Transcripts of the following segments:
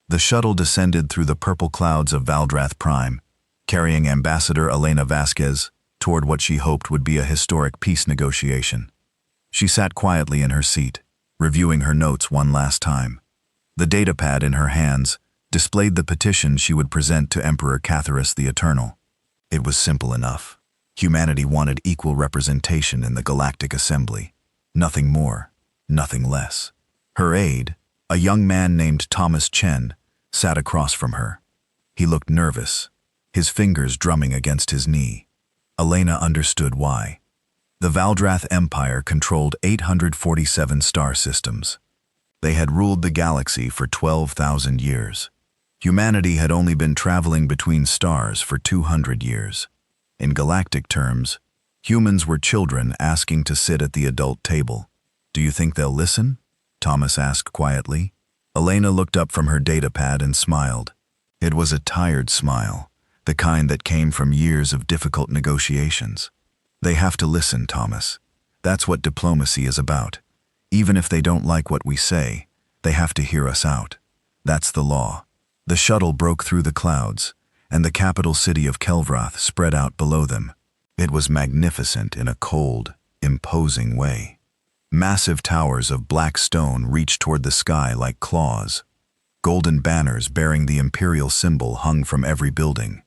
The shuttle descended through the purple clouds of Valdrath Prime, carrying Ambassador Elena Vasquez toward what she hoped would be a historic peace negotiation. She sat quietly in her seat, reviewing her notes one last time. The datapad in her hands displayed the petition she would present to Emperor Catharus the Eternal. It was simple enough. Humanity wanted equal representation in the Galactic Assembly. Nothing more, nothing less. Her aide, a young man named Thomas Chen, sat across from her. He looked nervous, his fingers drumming against his knee. Elena understood why. The Valdrath Empire controlled 847 star systems. They had ruled the galaxy for 12,000 years. Humanity had only been traveling between stars for 200 years. In galactic terms, humans were children asking to sit at the adult table. "Do you think they'll listen?" Thomas asked quietly. Elena looked up from her datapad and smiled. It was a tired smile, the kind that came from years of difficult negotiations. "They have to listen, Thomas. That's what diplomacy is about. Even if they don't like what we say, they have to hear us out. That's the law." The shuttle broke through the clouds, and the capital city of Kelvrath spread out below them. It was magnificent in a cold, imposing way. Massive towers of black stone reached toward the sky like claws. Golden banners bearing the imperial symbol hung from every building.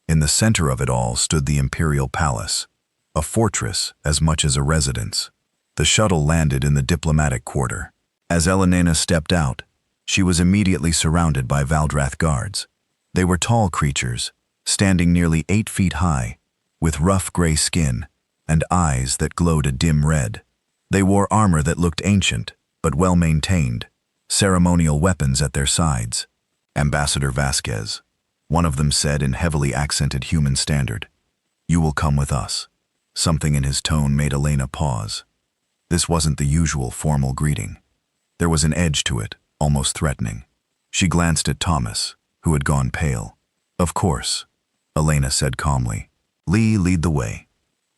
In the center of it all stood the imperial palace, a fortress as much as a residence. The shuttle landed in the diplomatic quarter. As Elena stepped out, she was immediately surrounded by Valdrath guards. They were tall creatures, standing nearly 8 feet high, with rough gray skin and eyes that glowed a dim red. They wore armor that looked ancient, but well-maintained, ceremonial weapons at their sides. "Ambassador Vasquez," one of them said in heavily accented human standard, "you will come with us." Something in his tone made Elena pause. This wasn't the usual formal greeting. There was an edge to it, almost threatening. She glanced at Thomas, who had gone pale. "Of course," Elena said calmly. "Lead the way."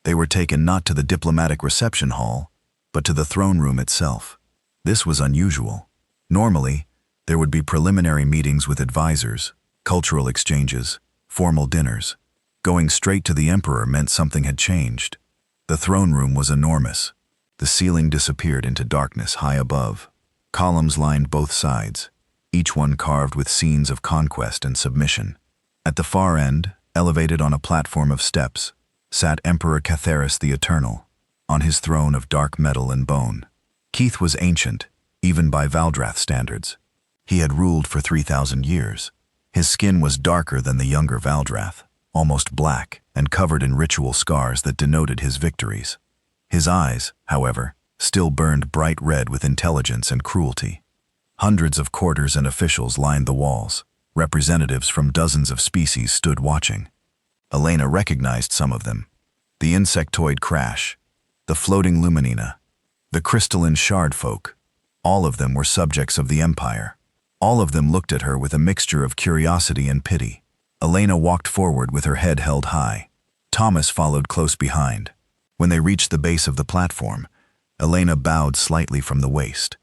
They were taken not to the diplomatic reception hall, but to the throne room itself. This was unusual. Normally, there would be preliminary meetings with advisors, cultural exchanges, formal dinners. Going straight to the emperor meant something had changed. The throne room was enormous. The ceiling disappeared into darkness high above. Columns lined both sides, each one carved with scenes of conquest and submission. At the far end, elevated on a platform of steps, sat Emperor Catharus the Eternal, on his throne of dark metal and bone. Keith was ancient, even by Valdrath standards. He had ruled for 3,000 years. His skin was darker than the younger Valdrath, almost black and covered in ritual scars that denoted his victories. His eyes, however, still burned bright red with intelligence and cruelty. Hundreds of courtiers and officials lined the walls. Representatives from dozens of species stood watching. Elena recognized some of them. The insectoid crash, the floating luminina, the crystalline shard folk. All of them were subjects of the Empire. All of them looked at her with a mixture of curiosity and pity. Elena walked forward with her head held high. Thomas followed close behind. When they reached the base of the platform, Elena bowed slightly from the waist.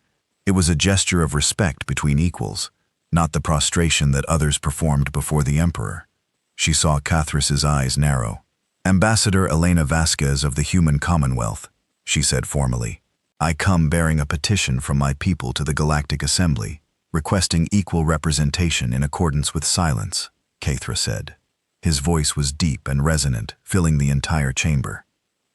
It was a gesture of respect between equals, not the prostration that others performed before the emperor. She saw Catharus's eyes narrow. "Ambassador Elena Vasquez of the Human Commonwealth," she said formally. "I come bearing a petition from my people to the Galactic Assembly, requesting equal representation in accordance with silence," Catharus said. His voice was deep and resonant, filling the entire chamber.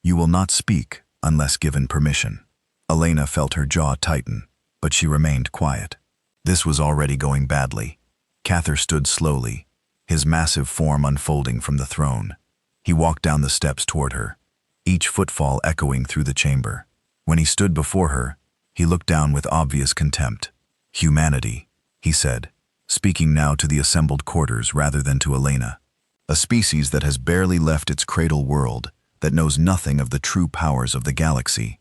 "You will not speak unless given permission." Elena felt her jaw tighten, but she remained quiet. This was already going badly. Catharus stood slowly, his massive form unfolding from the throne. He walked down the steps toward her, each footfall echoing through the chamber. When he stood before her, he looked down with obvious contempt. "Humanity," he said, speaking now to the assembled courtiers rather than to Elena. "A species that has barely left its cradle world, that knows nothing of the true powers of the galaxy,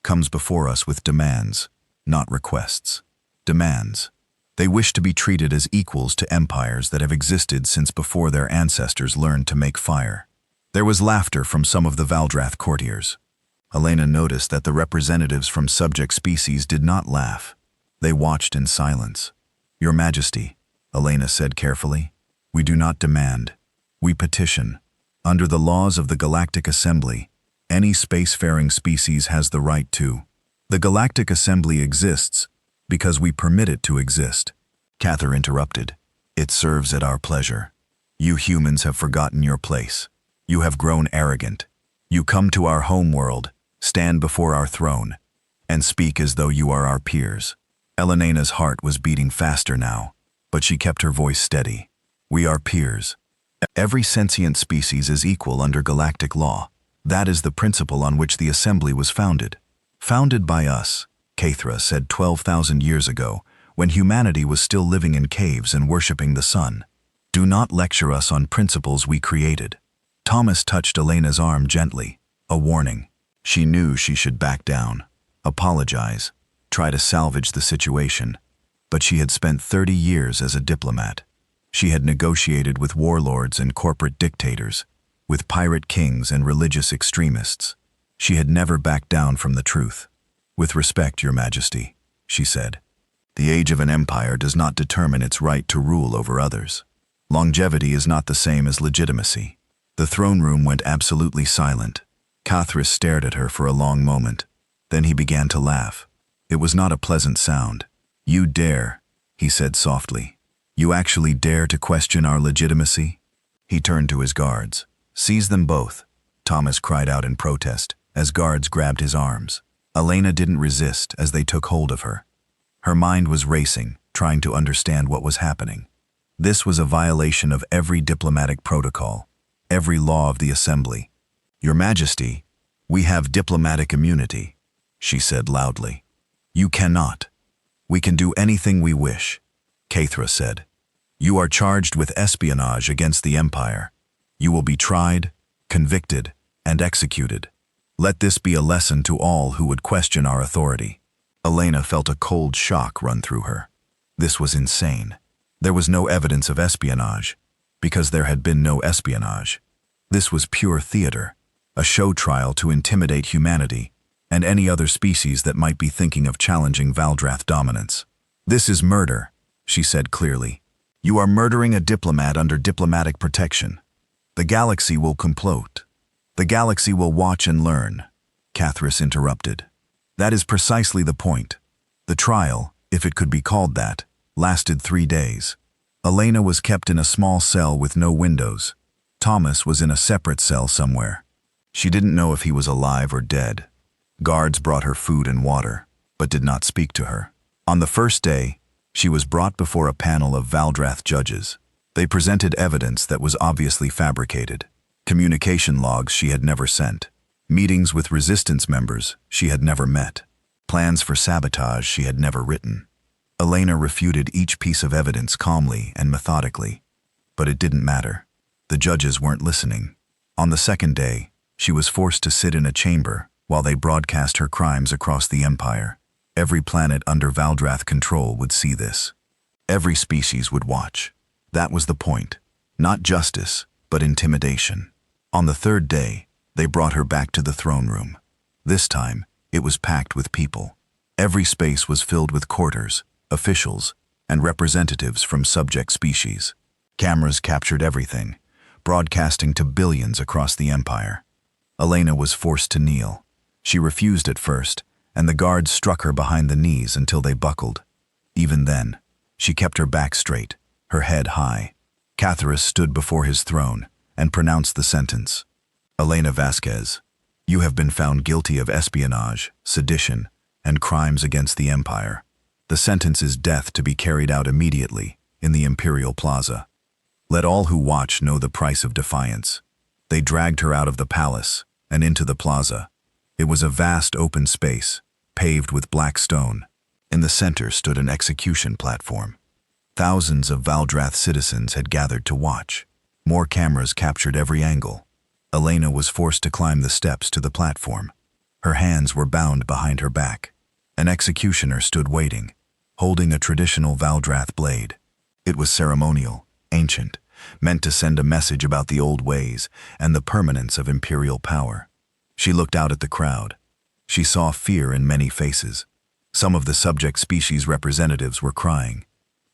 comes before us with demands, not requests. Demands. They wish to be treated as equals to empires that have existed since before their ancestors learned to make fire." There was laughter from some of the Valdrath courtiers. Elena noticed that the representatives from subject species did not laugh. They watched in silence. "Your Majesty," Elena said carefully. We do not demand. We petition. Under the laws of the Galactic Assembly, any spacefaring species has the right to. The Galactic Assembly exists because we permit it to exist. Cather interrupted. It serves at our pleasure. You humans have forgotten your place. You have grown arrogant. You come to our homeworld, stand before our throne, and speak as though you are our peers. Elena's heart was beating faster now, but she kept her voice steady. We are peers. Every sentient species is equal under galactic law. That is the principle on which the Assembly was founded. Founded by us, Cathra said 12,000 years ago, when humanity was still living in caves and worshipping the sun. Do not lecture us on principles we created. Thomas touched Elena's arm gently, a warning. She knew she should back down, apologize, try to salvage the situation. But she had spent 30 years as a diplomat. She had negotiated with warlords and corporate dictators, with pirate kings and religious extremists. She had never backed down from the truth. With respect, Your Majesty, she said. The age of an empire does not determine its right to rule over others. Longevity is not the same as legitimacy. The throne room went absolutely silent. Cathris stared at her for a long moment. Then he began to laugh. It was not a pleasant sound. You dare, he said softly. You actually dare to question our legitimacy? He turned to his guards. Seize them both, Thomas cried out in protest, as guards grabbed his arms. Elena didn't resist as they took hold of her. Her mind was racing, trying to understand what was happening. This was a violation of every diplomatic protocol, every law of the Assembly. Your Majesty, we have diplomatic immunity, she said loudly. You cannot. We can do anything we wish, Cathra said. You are charged with espionage against the Empire. You will be tried, convicted, and executed. Let this be a lesson to all who would question our authority. Elena felt a cold shock run through her. This was insane. There was no evidence of espionage, because there had been no espionage. This was pure theater, a show trial to intimidate humanity and any other species that might be thinking of challenging Valdrath dominance. This is murder, she said clearly. You are murdering a diplomat under diplomatic protection. The galaxy will complot. The galaxy will watch and learn, Cathris interrupted. That is precisely the point. The trial, if it could be called that, lasted 3 days. Elena was kept in a small cell with no windows. Thomas was in a separate cell somewhere. She didn't know if he was alive or dead. Guards brought her food and water, but did not speak to her. On the first day, she was brought before a panel of Valdrath judges. They presented evidence that was obviously fabricated. Communication logs she had never sent. Meetings with resistance members she had never met. Plans for sabotage she had never written. Elena refuted each piece of evidence calmly and methodically. But it didn't matter. The judges weren't listening. On the second day, she was forced to sit in a chamber while they broadcast her crimes across the Empire. Every planet under Valdrath control would see this. Every species would watch. That was the point. Not justice, but intimidation. On the third day, they brought her back to the throne room. This time, it was packed with people. Every space was filled with courtiers, officials, and representatives from subject species. Cameras captured everything, broadcasting to billions across the Empire. Elena was forced to kneel. She refused at first, and the guards struck her behind the knees until they buckled. Even then, she kept her back straight, her head high. Cathris stood before his throne and pronounced the sentence. Elena Vasquez, you have been found guilty of espionage, sedition, and crimes against the Empire. The sentence is death to be carried out immediately in the Imperial Plaza. Let all who watch know the price of defiance. They dragged her out of the palace and into the plaza. It was a vast open space, paved with black stone. In the center stood an execution platform. Thousands of Valdrath citizens had gathered to watch. More cameras captured every angle. Elena was forced to climb the steps to the platform. Her hands were bound behind her back. An executioner stood waiting, holding a traditional Valdrath blade. It was ceremonial, ancient, meant to send a message about the old ways and the permanence of imperial power. She looked out at the crowd. She saw fear in many faces. Some of the subject species representatives were crying.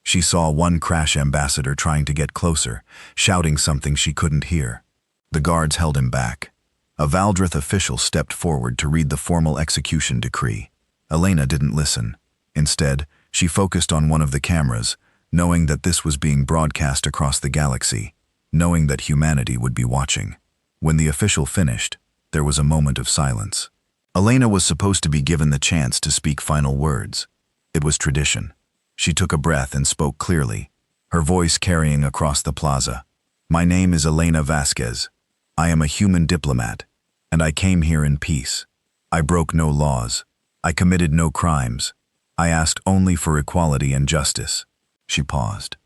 She saw one crash ambassador trying to get closer, shouting something she couldn't hear. The guards held him back. A Valdreth official stepped forward to read the formal execution decree. Elena didn't listen. Instead, she focused on one of the cameras, knowing that this was being broadcast across the galaxy, knowing that humanity would be watching. When the official finished, there was a moment of silence. Elena was supposed to be given the chance to speak final words. It was tradition. She took a breath and spoke clearly, her voice carrying across the plaza. "My name is Elena Vasquez. I am a human diplomat, and I came here in peace. I broke no laws. I committed no crimes. I asked only for equality and justice." She paused.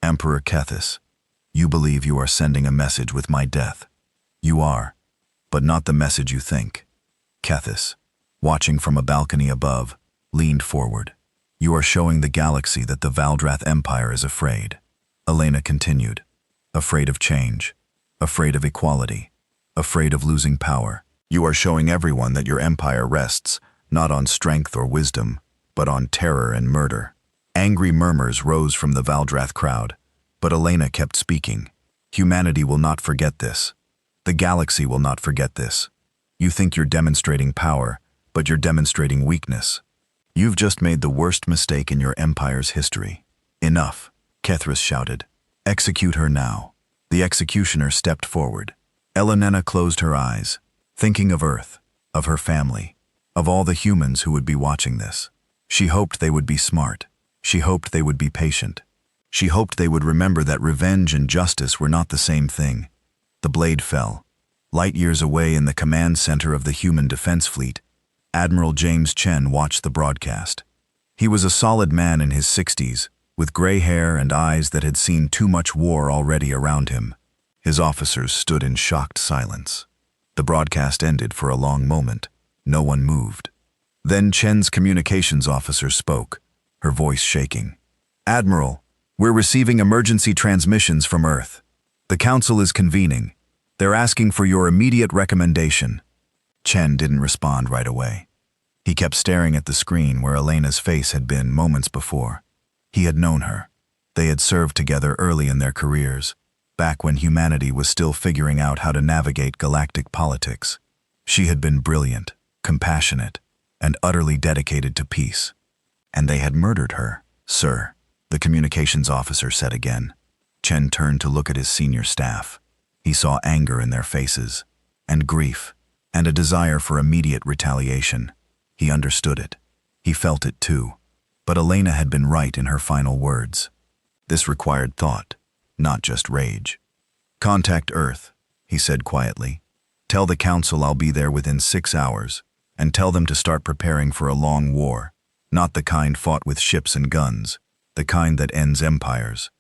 "Emperor Kethis, you believe you are sending a message with my death. You are, but not the message you think." Kethis, watching from a balcony above, leaned forward. "You are showing the galaxy that the Valdrath Empire is afraid." Elena continued. "Afraid of change, afraid of equality, afraid of losing power. You are showing everyone that your empire rests not on strength or wisdom, but on terror and murder." Angry murmurs rose from the Valdrath crowd, but Elena kept speaking. "Humanity will not forget this. The galaxy will not forget this. You think you're demonstrating power, but you're demonstrating weakness. You've just made the worst mistake in your empire's history." "Enough," Kethris shouted. "Execute her now." The executioner stepped forward. Elena closed her eyes, thinking of Earth, of her family, of all the humans who would be watching this. She hoped they would be smart. She hoped they would be patient. She hoped they would remember that revenge and justice were not the same thing. The blade fell. Light years away in the command center of the Human Defense Fleet, Admiral James Chen watched the broadcast. He was a solid man in his 60s, with gray hair and eyes that had seen too much war already around him. His officers stood in shocked silence. The broadcast ended for a long moment. No one moved. Then Chen's communications officer spoke, her voice shaking. "Admiral, we're receiving emergency transmissions from Earth. The Council is convening. They're asking for your immediate recommendation." Chen didn't respond right away. He kept staring at the screen where Elena's face had been moments before. He had known her. They had served together early in their careers, back when humanity was still figuring out how to navigate galactic politics. She had been brilliant, compassionate, and utterly dedicated to peace. And they had murdered her. "Sir," the communications officer said again. Chen turned to look at his senior staff. He saw anger in their faces, and grief, and a desire for immediate retaliation. He understood it. He felt it too. But Elena had been right in her final words. This required thought, not just rage. "Contact Earth," he said quietly. "Tell the Council I'll be there within 6 hours, and tell them to start preparing for a long war, not the kind fought with ships and guns, the kind that ends empires."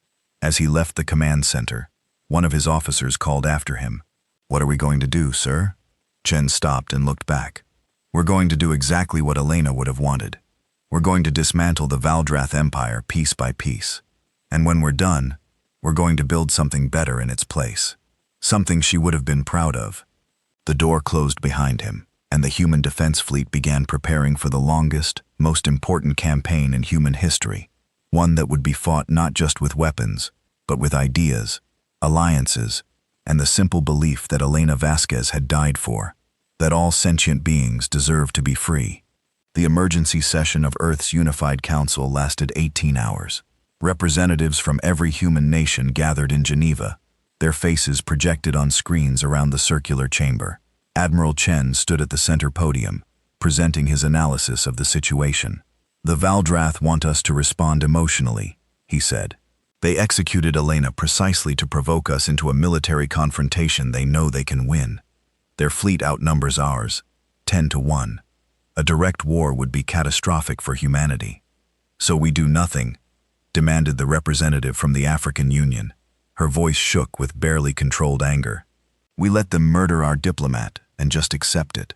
As he left the command center, one of his officers called after him. "What are we going to do, sir?" Chen stopped and looked back. "We're going to do exactly what Elena would have wanted. We're going to dismantle the Valdrath Empire piece by piece. And when we're done, we're going to build something better in its place. Something she would have been proud of." The door closed behind him, and the Human Defense Fleet began preparing for the longest, most important campaign in human history. One that would be fought not just with weapons, but with ideas, alliances, and the simple belief that Elena Vasquez had died for, that all sentient beings deserve to be free. The emergency session of Earth's Unified Council lasted 18 hours. Representatives from every human nation gathered in Geneva, their faces projected on screens around the circular chamber. Admiral Chen stood at the center podium, presenting his analysis of the situation. "The Valdrath want us to respond emotionally," he said. "They executed Elena precisely to provoke us into a military confrontation they know they can win. Their fleet outnumbers ours, 10 to 1. A direct war would be catastrophic for humanity. So we do nothing," demanded the representative from the African Union. Her voice shook with barely controlled anger. "We let them murder our diplomat and just accept it."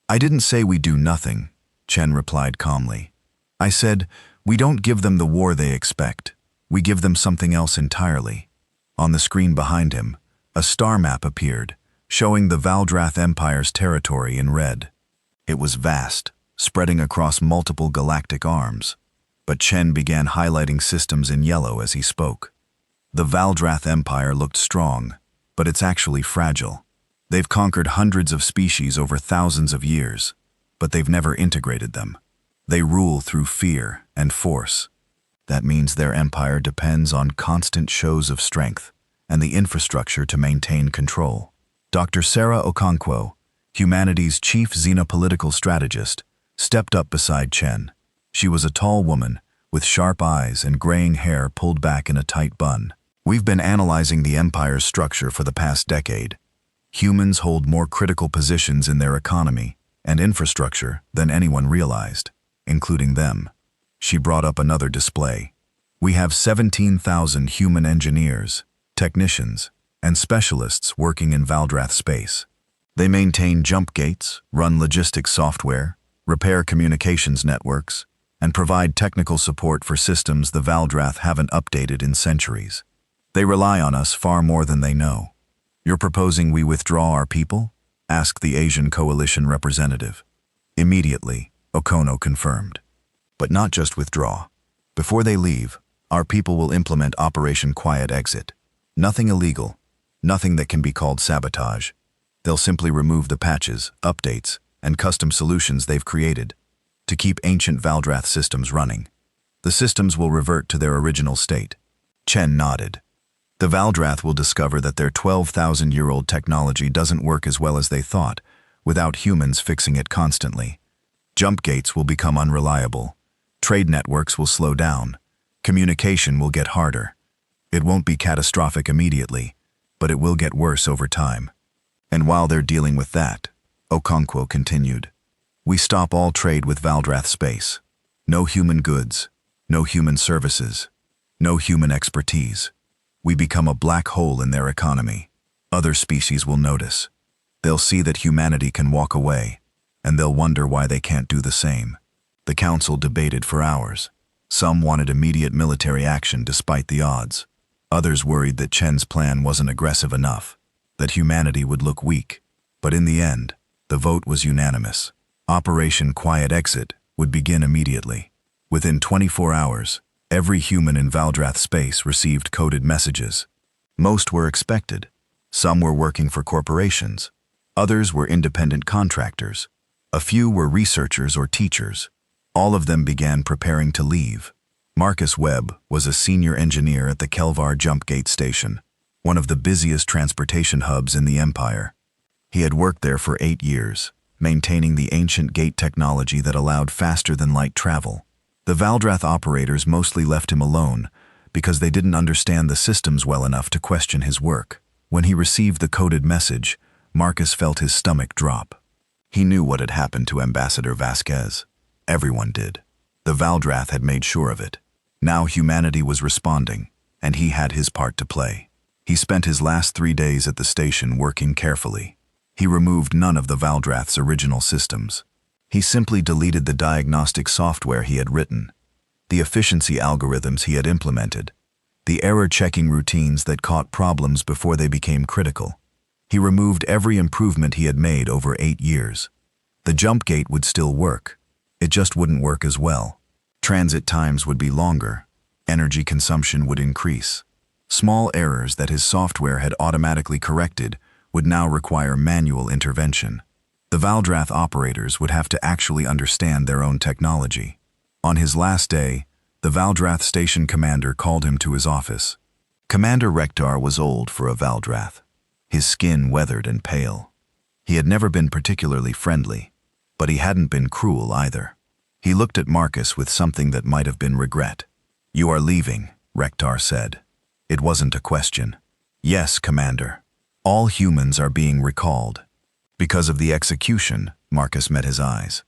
"I didn't say we do nothing," Chen replied calmly. "I said, we don't give them the war they expect. We give them something else entirely." On the screen behind him, a star map appeared, showing the Valdrath Empire's territory in red. It was vast, spreading across multiple galactic arms. But Chen began highlighting systems in yellow as he spoke. The Valdrath Empire looked strong, but it's actually fragile. They've conquered hundreds of species over thousands of years, but they've never integrated them. They rule through fear and force. That means their empire depends on constant shows of strength and the infrastructure to maintain control. Dr. Sarah Okonkwo, humanity's chief xenopolitical strategist, stepped up beside Chen. She was a tall woman with sharp eyes and graying hair pulled back in a tight bun. We've been analyzing the empire's structure for the past decade. Humans hold more critical positions in their economy and infrastructure than anyone realized, including them. She brought up another display. We have 17,000 human engineers, technicians, and specialists working in Valdrath space. They maintain jump gates, run logistics software, repair communications networks, and provide technical support for systems the Valdrath haven't updated in centuries. They rely on us far more than they know. You're proposing we withdraw our people? Asked the Asian Coalition representative. Immediately, Okono confirmed. But not just withdraw. Before they leave, our people will implement Operation Quiet Exit. Nothing illegal, nothing that can be called sabotage. They'll simply remove the patches, updates, and custom solutions they've created to keep ancient Valdrath systems running. The systems will revert to their original state. Chen nodded. The Valdrath will discover that their 12,000-year-old technology doesn't work as well as they thought, without humans fixing it constantly. Jump gates will become unreliable. Trade networks will slow down. Communication will get harder. It won't be catastrophic immediately, but it will get worse over time. And while they're dealing with that, Okonkwo continued, we stop all trade with Valdrath space. No human goods, no human services, no human expertise. We become a black hole in their economy. Other species will notice. They'll see that humanity can walk away, and they'll wonder why they can't do the same. The council debated for hours. Some wanted immediate military action despite the odds. Others worried that Chen's plan wasn't aggressive enough, that humanity would look weak. But in the end, the vote was unanimous. Operation Quiet Exit would begin immediately. Within 24 hours, every human in Valdrath space received coded messages. Most were expected. Some were working for corporations. Others were independent contractors. A few were researchers or teachers. All of them began preparing to leave. Marcus Webb was a senior engineer at the Kelvar Jump Gate Station, one of the busiest transportation hubs in the Empire. He had worked there for 8 years, maintaining the ancient gate technology that allowed faster-than-light travel. The Valdrath operators mostly left him alone because they didn't understand the systems well enough to question his work. When he received the coded message, Marcus felt his stomach drop. He knew what had happened to Ambassador Vasquez. Everyone did. The Valdrath had made sure of it. Now humanity was responding, and he had his part to play. He spent his last 3 days at the station working carefully. He removed none of the Valdrath's original systems. He simply deleted the diagnostic software he had written, the efficiency algorithms he had implemented, the error-checking routines that caught problems before they became critical. He removed every improvement he had made over 8 years. The jump gate would still work. It just wouldn't work as well. Transit times would be longer. Energy consumption would increase. Small errors that his software had automatically corrected would now require manual intervention. The Valdrath operators would have to actually understand their own technology. On his last day, the Valdrath station commander called him to his office. Commander Rektar was old for a Valdrath, his skin weathered and pale. He had never been particularly friendly, but he hadn't been cruel either. He looked at Marcus with something that might have been regret. "You are leaving," Rektar said. It wasn't a question. "Yes, Commander. All humans are being recalled." "Because of the execution," Marcus met his eyes.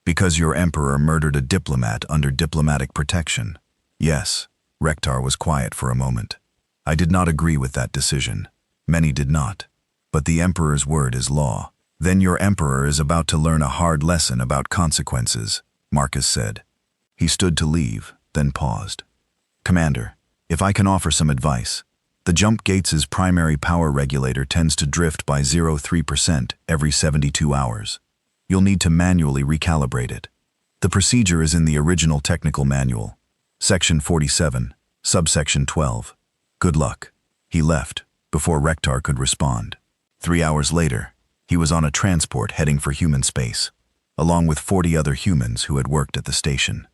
"Because your emperor murdered a diplomat under diplomatic protection." "Yes." Rektar was quiet for a moment. "I did not agree with that decision. Many did not. But the emperor's word is law." "Then your emperor is about to learn a hard lesson about consequences," Marcus said. He stood to leave, then paused. "Commander, if I can offer some advice. The jump gates' primary power regulator tends to drift by 0.3% every 72 hours. You'll need to manually recalibrate it. The procedure is in the original technical manual. Section 47, Subsection 12. Good luck. He left, before Rektar could respond. 3 hours later, he was on a transport heading for human space, along with 40 other humans who had worked at the station.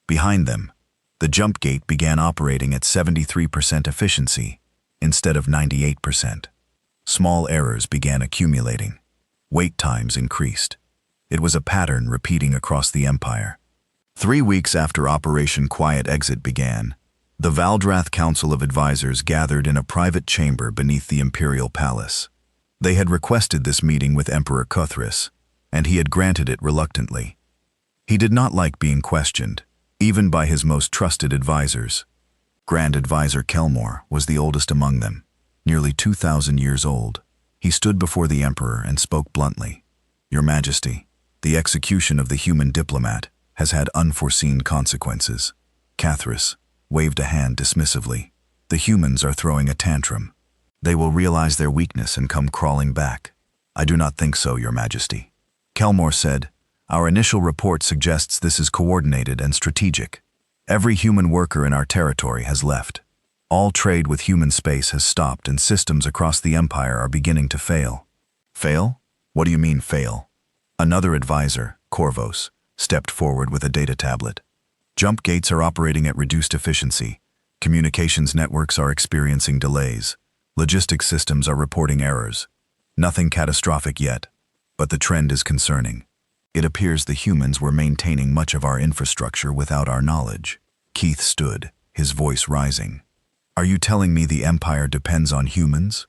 Behind them, the jump gate began operating at 73% efficiency instead of 98%. Small errors began accumulating. Wait times increased. It was a pattern repeating across the Empire. 3 weeks after Operation Quiet Exit began, the Valdrath Council of Advisors gathered in a private chamber beneath the Imperial Palace. They had requested this meeting with Emperor Cuthris, and he had granted it reluctantly. He did not like being questioned, even by his most trusted advisors. Grand Advisor Kelmore was the oldest among them, nearly 2,000 years old. He stood before the Emperor and spoke bluntly. "Your Majesty, the execution of the human diplomat has had unforeseen consequences." Cuthris waved a hand dismissively. "The humans are throwing a tantrum. They will realize their weakness and come crawling back." "I do not think so, Your Majesty." Kelmore said, "Our initial report suggests this is coordinated and strategic. Every human worker in our territory has left. All trade with human space has stopped and systems across the Empire are beginning to fail." "Fail? What do you mean, fail?" Another advisor, Corvos, stepped forward with a data tablet. "Jump gates are operating at reduced efficiency. Communications networks are experiencing delays. Logistics systems are reporting errors. Nothing catastrophic yet, but the trend is concerning. It appears the humans were maintaining much of our infrastructure without our knowledge." Keith stood, his voice rising. "Are you telling me the Empire depends on humans?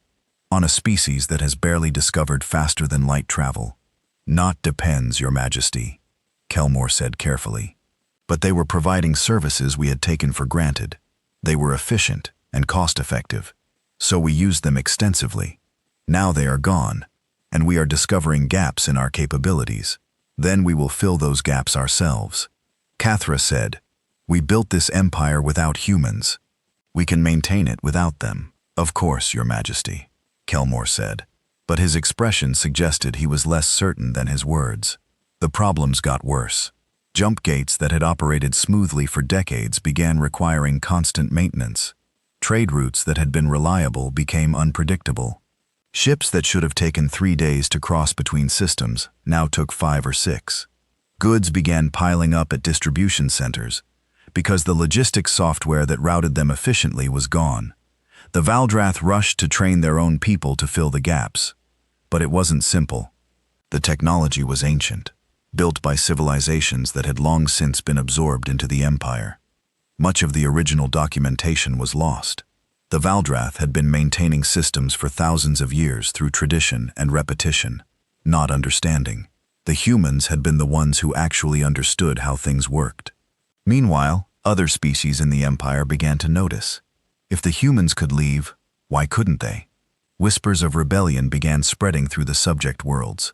On a species that has barely discovered faster than light travel?" "Not depends, Your Majesty," Kelmore said carefully. "But they were providing services we had taken for granted. They were efficient and cost-effective, so we used them extensively. Now they are gone, and we are discovering gaps in our capabilities. Then we will fill those gaps ourselves." Cathra said, "We built this empire without humans. We can maintain it without them." "Of course, Your Majesty," Kelmore said, but his expression suggested he was less certain than his words. The problems got worse. Jump gates that had operated smoothly for decades began requiring constant maintenance. Trade routes that had been reliable became unpredictable. Ships that should have taken 3 days to cross between systems now took 5 or 6. Goods began piling up at distribution centers because the logistics software that routed them efficiently was gone. The Valdrath rushed to train their own people to fill the gaps. But it wasn't simple. The technology was ancient, built by civilizations that had long since been absorbed into the Empire. Much of the original documentation was lost. The Valdrath had been maintaining systems for thousands of years through tradition and repetition, not understanding. The humans had been the ones who actually understood how things worked. Meanwhile, other species in the Empire began to notice. If the humans could leave, why couldn't they? Whispers of rebellion began spreading through the subject worlds.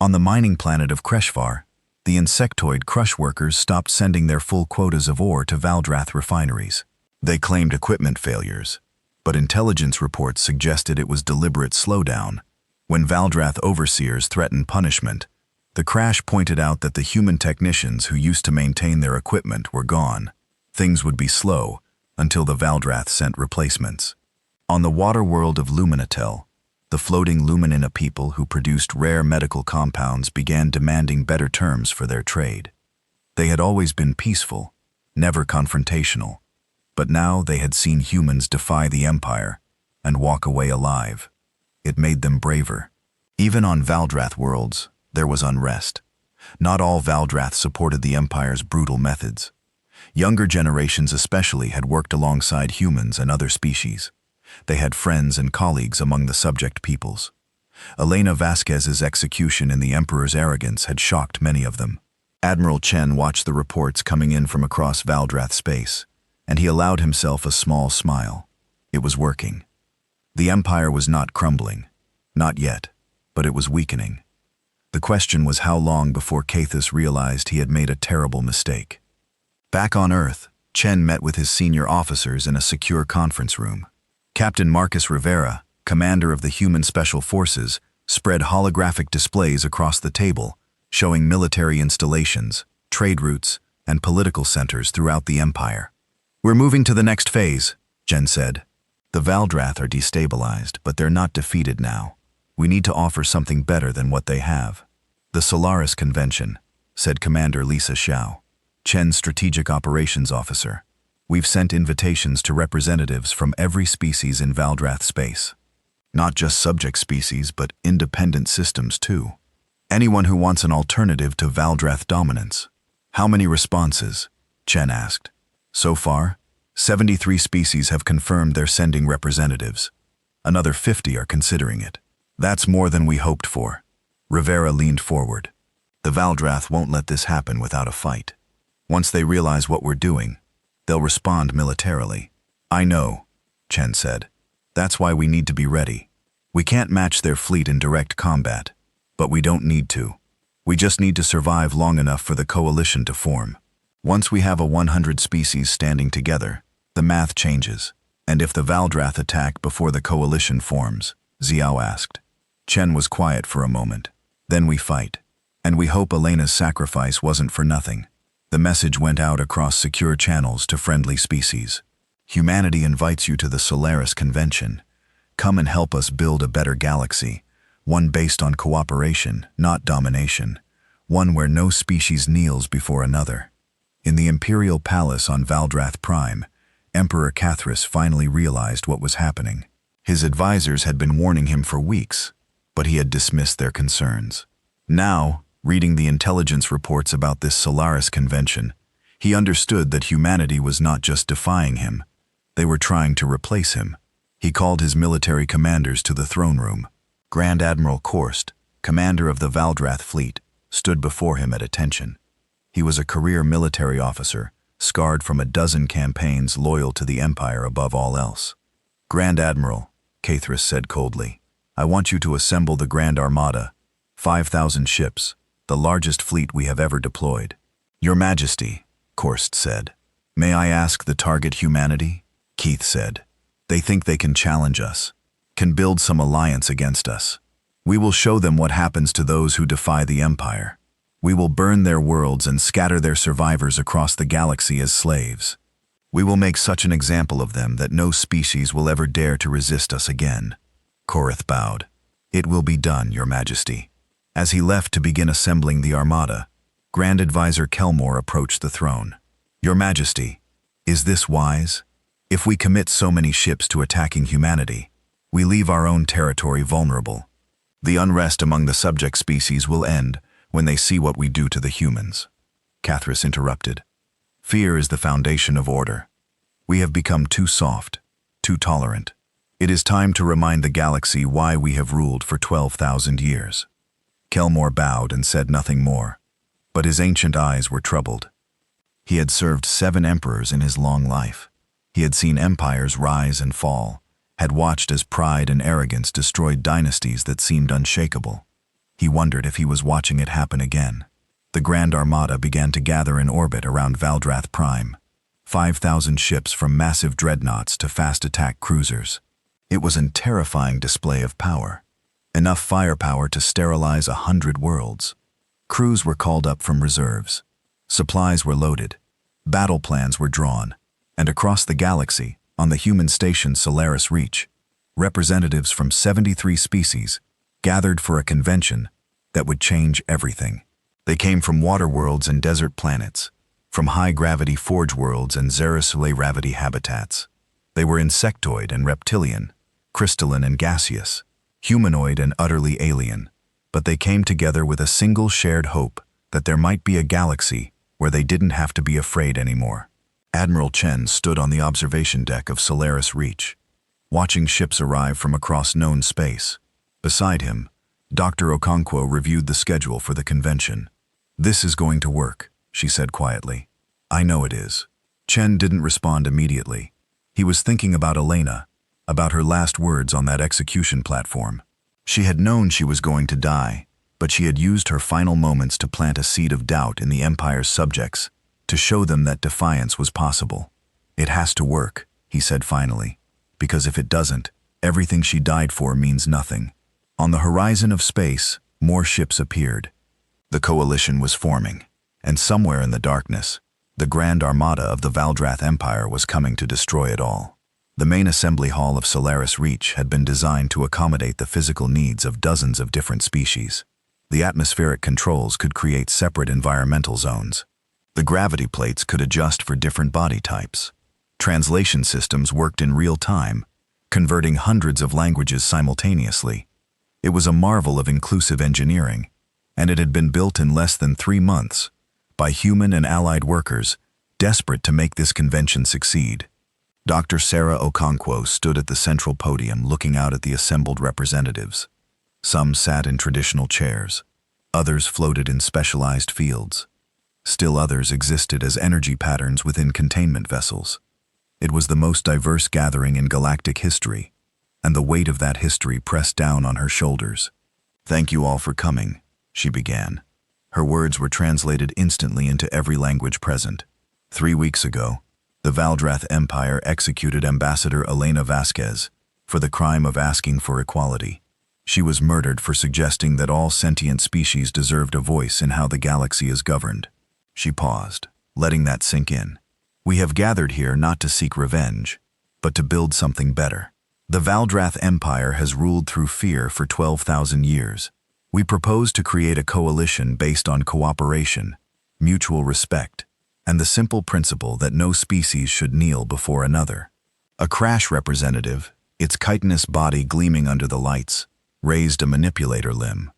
On the mining planet of Kreshvar, the insectoid crush workers stopped sending their full quotas of ore to Valdrath refineries. They claimed equipment failures, but intelligence reports suggested it was deliberate slowdown. When Valdrath overseers threatened punishment, the crash pointed out that the human technicians who used to maintain their equipment were gone. Things would be slow until the Valdrath sent replacements. On the water world of Luminatel, the floating Luminina people who produced rare medical compounds began demanding better terms for their trade. They had always been peaceful, never confrontational, but now they had seen humans defy the Empire and walk away alive. It made them braver. Even on Valdrath worlds, there was unrest. Not all Valdrath supported the Empire's brutal methods. Younger generations especially had worked alongside humans and other species. They had friends and colleagues among the subject peoples. Elena Vasquez's execution in the Emperor's arrogance had shocked many of them. Admiral Chen watched the reports coming in from across Valdrath space, and he allowed himself a small smile. It was working. The Empire was not crumbling. Not yet, but it was weakening. The question was how long before Cathus realized he had made a terrible mistake. Back on Earth, Chen met with his senior officers in a secure conference room. Captain Marcus Rivera, commander of the Human Special Forces, spread holographic displays across the table, showing military installations, trade routes, and political centers throughout the Empire. We're moving to the next phase, Jen said. The Valdrath are destabilized, but they're not defeated now. We need to offer something better than what they have. The Solaris Convention, said Commander Lisa Xiao, Chen's Strategic Operations Officer. We've sent invitations to representatives from every species in Valdrath space. Not just subject species, but independent systems too. Anyone who wants an alternative to Valdrath dominance. How many responses? Chen asked. So far, 73 species have confirmed they're sending representatives. Another 50 are considering it. That's more than we hoped for. Rivera leaned forward. The Valdrath won't let this happen without a fight. Once they realize what we're doing, they'll respond militarily. I know, Chen said. That's why we need to be ready. We can't match their fleet in direct combat, but we don't need to. We just need to survive long enough for the coalition to form. Once we have a 100 species standing together, the math changes. And if the Valdrath attack before the coalition forms? Xiao asked. Chen was quiet for a moment. Then we fight. And we hope Elena's sacrifice wasn't for nothing. The message went out across secure channels to friendly species. Humanity invites you to the Solaris Convention. Come and help us build a better galaxy, one based on cooperation, not domination, one where no species kneels before another. In the Imperial Palace on Valdrath Prime, Emperor Cathris finally realized what was happening. His advisors had been warning him for weeks, but he had dismissed their concerns. Now, reading the intelligence reports about this Solaris Convention, he understood that humanity was not just defying him. They were trying to replace him. He called his military commanders to the throne room. Grand Admiral Korst, commander of the Valdrath fleet, stood before him at attention. He was a career military officer, scarred from a dozen campaigns, loyal to the Empire above all else. Grand Admiral, Cathris said coldly, I want you to assemble the Grand Armada, 5,000 ships, the largest fleet we have ever deployed. Your Majesty, Korst said. May I ask the target humanity? Keith said. They think they can challenge us, can build some alliance against us. We will show them what happens to those who defy the Empire. We will burn their worlds and scatter their survivors across the galaxy as slaves. We will make such an example of them that no species will ever dare to resist us again. Korth bowed. It will be done, Your Majesty. As he left to begin assembling the Armada, Grand Advisor Kelmore approached the throne. Your Majesty, is this wise? If we commit so many ships to attacking humanity, we leave our own territory vulnerable. The unrest among the subject species will end when they see what we do to the humans. Cathris interrupted. Fear is the foundation of order. We have become too soft, too tolerant. It is time to remind the galaxy why we have ruled for 12,000 years. Kelmore bowed and said nothing more, but his ancient eyes were troubled. He had served 7 emperors in his long life. He had seen empires rise and fall, had watched as pride and arrogance destroyed dynasties that seemed unshakable. He wondered if he was watching it happen again. The Grand Armada began to gather in orbit around Valdrath Prime. 5,000 ships from massive dreadnoughts to fast attack cruisers. It was a terrifying display of power. Enough firepower to sterilize 100 worlds. Crews were called up from reserves. Supplies were loaded. Battle plans were drawn. And across the galaxy, on the human station Solaris Reach, representatives from 73 species gathered for a convention that would change everything. They came from water worlds and desert planets, from high-gravity forge worlds and Xerisule-gravity habitats. They were insectoid and reptilian, crystalline and gaseous, humanoid and utterly alien, but they came together with a single shared hope that there might be a galaxy where they didn't have to be afraid anymore. Admiral Chen stood on the observation deck of Solaris Reach, watching ships arrive from across known space. Beside him, Dr. Okonkwo reviewed the schedule for the convention. This is going to work, she said quietly. I know it is. Chen didn't respond immediately. He was thinking about Elena, about her last words on that execution platform. She had known she was going to die, but she had used her final moments to plant a seed of doubt in the Empire's subjects, to show them that defiance was possible. It has to work, he said finally, because if it doesn't, everything she died for means nothing. On the horizon of space, more ships appeared. The coalition was forming, and somewhere in the darkness, The Grand Armada of the Valdrath Empire was coming to destroy it all. The main assembly hall of Solaris Reach had been designed to accommodate the physical needs of dozens of different species. The atmospheric controls could create separate environmental zones. The gravity plates could adjust for different body types. Translation systems worked in real time, converting hundreds of languages simultaneously. It was a marvel of inclusive engineering, and it had been built in less than 3 months by human and allied workers desperate to make this convention succeed. Dr. Sarah Okonkwo stood at the central podium looking out at the assembled representatives. Some sat in traditional chairs. Others floated in specialized fields. Still others existed as energy patterns within containment vessels. It was the most diverse gathering in galactic history, and the weight of that history pressed down on her shoulders. "Thank you all for coming," she began. Her words were translated instantly into every language present. 3 weeks ago, the Valdrath Empire executed Ambassador Elena Vasquez for the crime of asking for equality. She was murdered for suggesting that all sentient species deserved a voice in how the galaxy is governed. She paused, letting that sink in. "We have gathered here not to seek revenge, but to build something better. The Valdrath Empire has ruled through fear for 12,000 years. We propose to create a coalition based on cooperation, mutual respect, and the simple principle that no species should kneel before another." A crash representative, its chitinous body gleaming under the lights, raised a manipulator limb.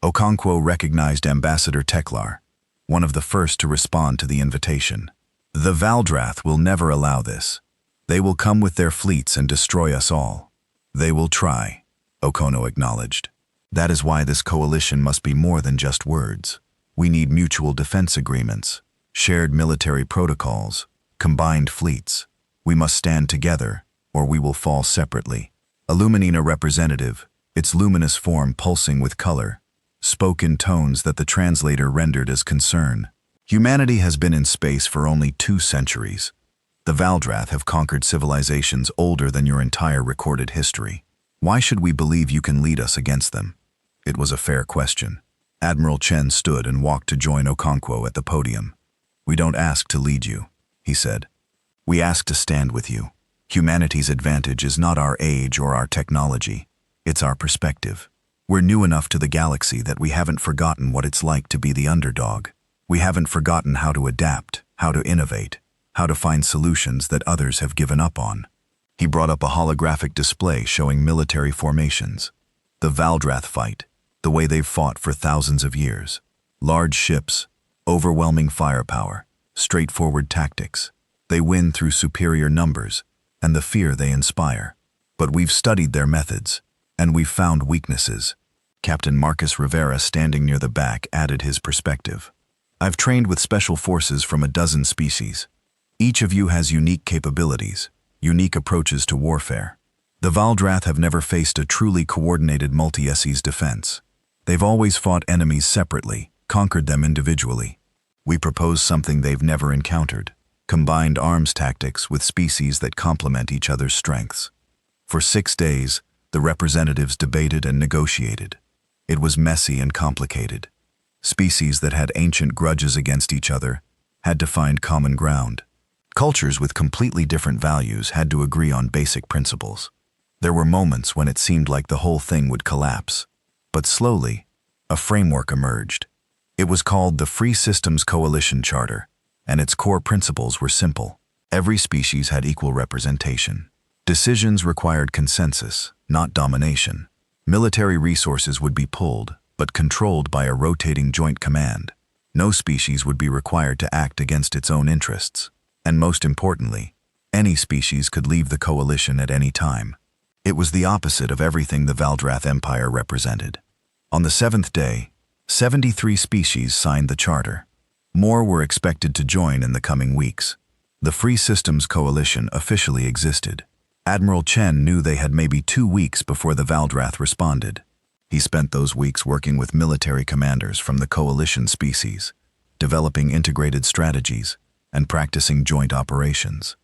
Okonkwo recognized Ambassador Teklar, one of the first to respond to the invitation. "The Valdrath will never allow this. They will come with their fleets and destroy us all." "They will try," Okono acknowledged. "That is why this coalition must be more than just words. We need mutual defense agreements, shared military protocols, combined fleets. We must stand together, or we will fall separately." A Luminina representative, its luminous form pulsing with color, spoke in tones that the translator rendered as concern. "Humanity has been in space for only 2 centuries. The Valdrath have conquered civilizations older than your entire recorded history. Why should we believe you can lead us against them?" It was a fair question. Admiral Chen stood and walked to join Okonkwo at the podium. "We don't ask to lead you," he said. "We ask to stand with you. Humanity's advantage is not our age or our technology. It's our perspective. We're new enough to the galaxy that we haven't forgotten what it's like to be the underdog. We haven't forgotten how to adapt, how to innovate, how to find solutions that others have given up on." He brought up a holographic display showing military formations. The Valdrath fight, the way they've fought for thousands of years. Large ships, overwhelming firepower, straightforward tactics. They win through superior numbers and the fear they inspire. But we've studied their methods, and we've found weaknesses. Captain Marcus Rivera, standing near the back, added his perspective. "I've trained with special forces from a dozen species. Each of you has unique capabilities, unique approaches to warfare. The Valdrath have never faced a truly coordinated multi-SE's defense. They've always fought enemies separately, conquered them individually. We propose something they've never encountered: combined arms tactics with species that complement each other's strengths." For 6 days, the representatives debated and negotiated. It was messy and complicated. Species that had ancient grudges against each other had to find common ground. Cultures with completely different values had to agree on basic principles. There were moments when it seemed like the whole thing would collapse. But slowly, a framework emerged. It was called the Free Systems Coalition Charter, and its core principles were simple. Every species had equal representation. Decisions required consensus, not domination. Military resources would be pulled, but controlled by a rotating joint command. No species would be required to act against its own interests. And most importantly, any species could leave the coalition at any time. It was the opposite of everything the Valdrath Empire represented. On the 7th day, 73 species signed the charter. More were expected to join in the coming weeks. The Free Systems Coalition officially existed. Admiral Chen knew they had maybe 2 weeks before the Valdrath responded. He spent those weeks working with military commanders from the coalition species, developing integrated strategies, and practicing joint operations.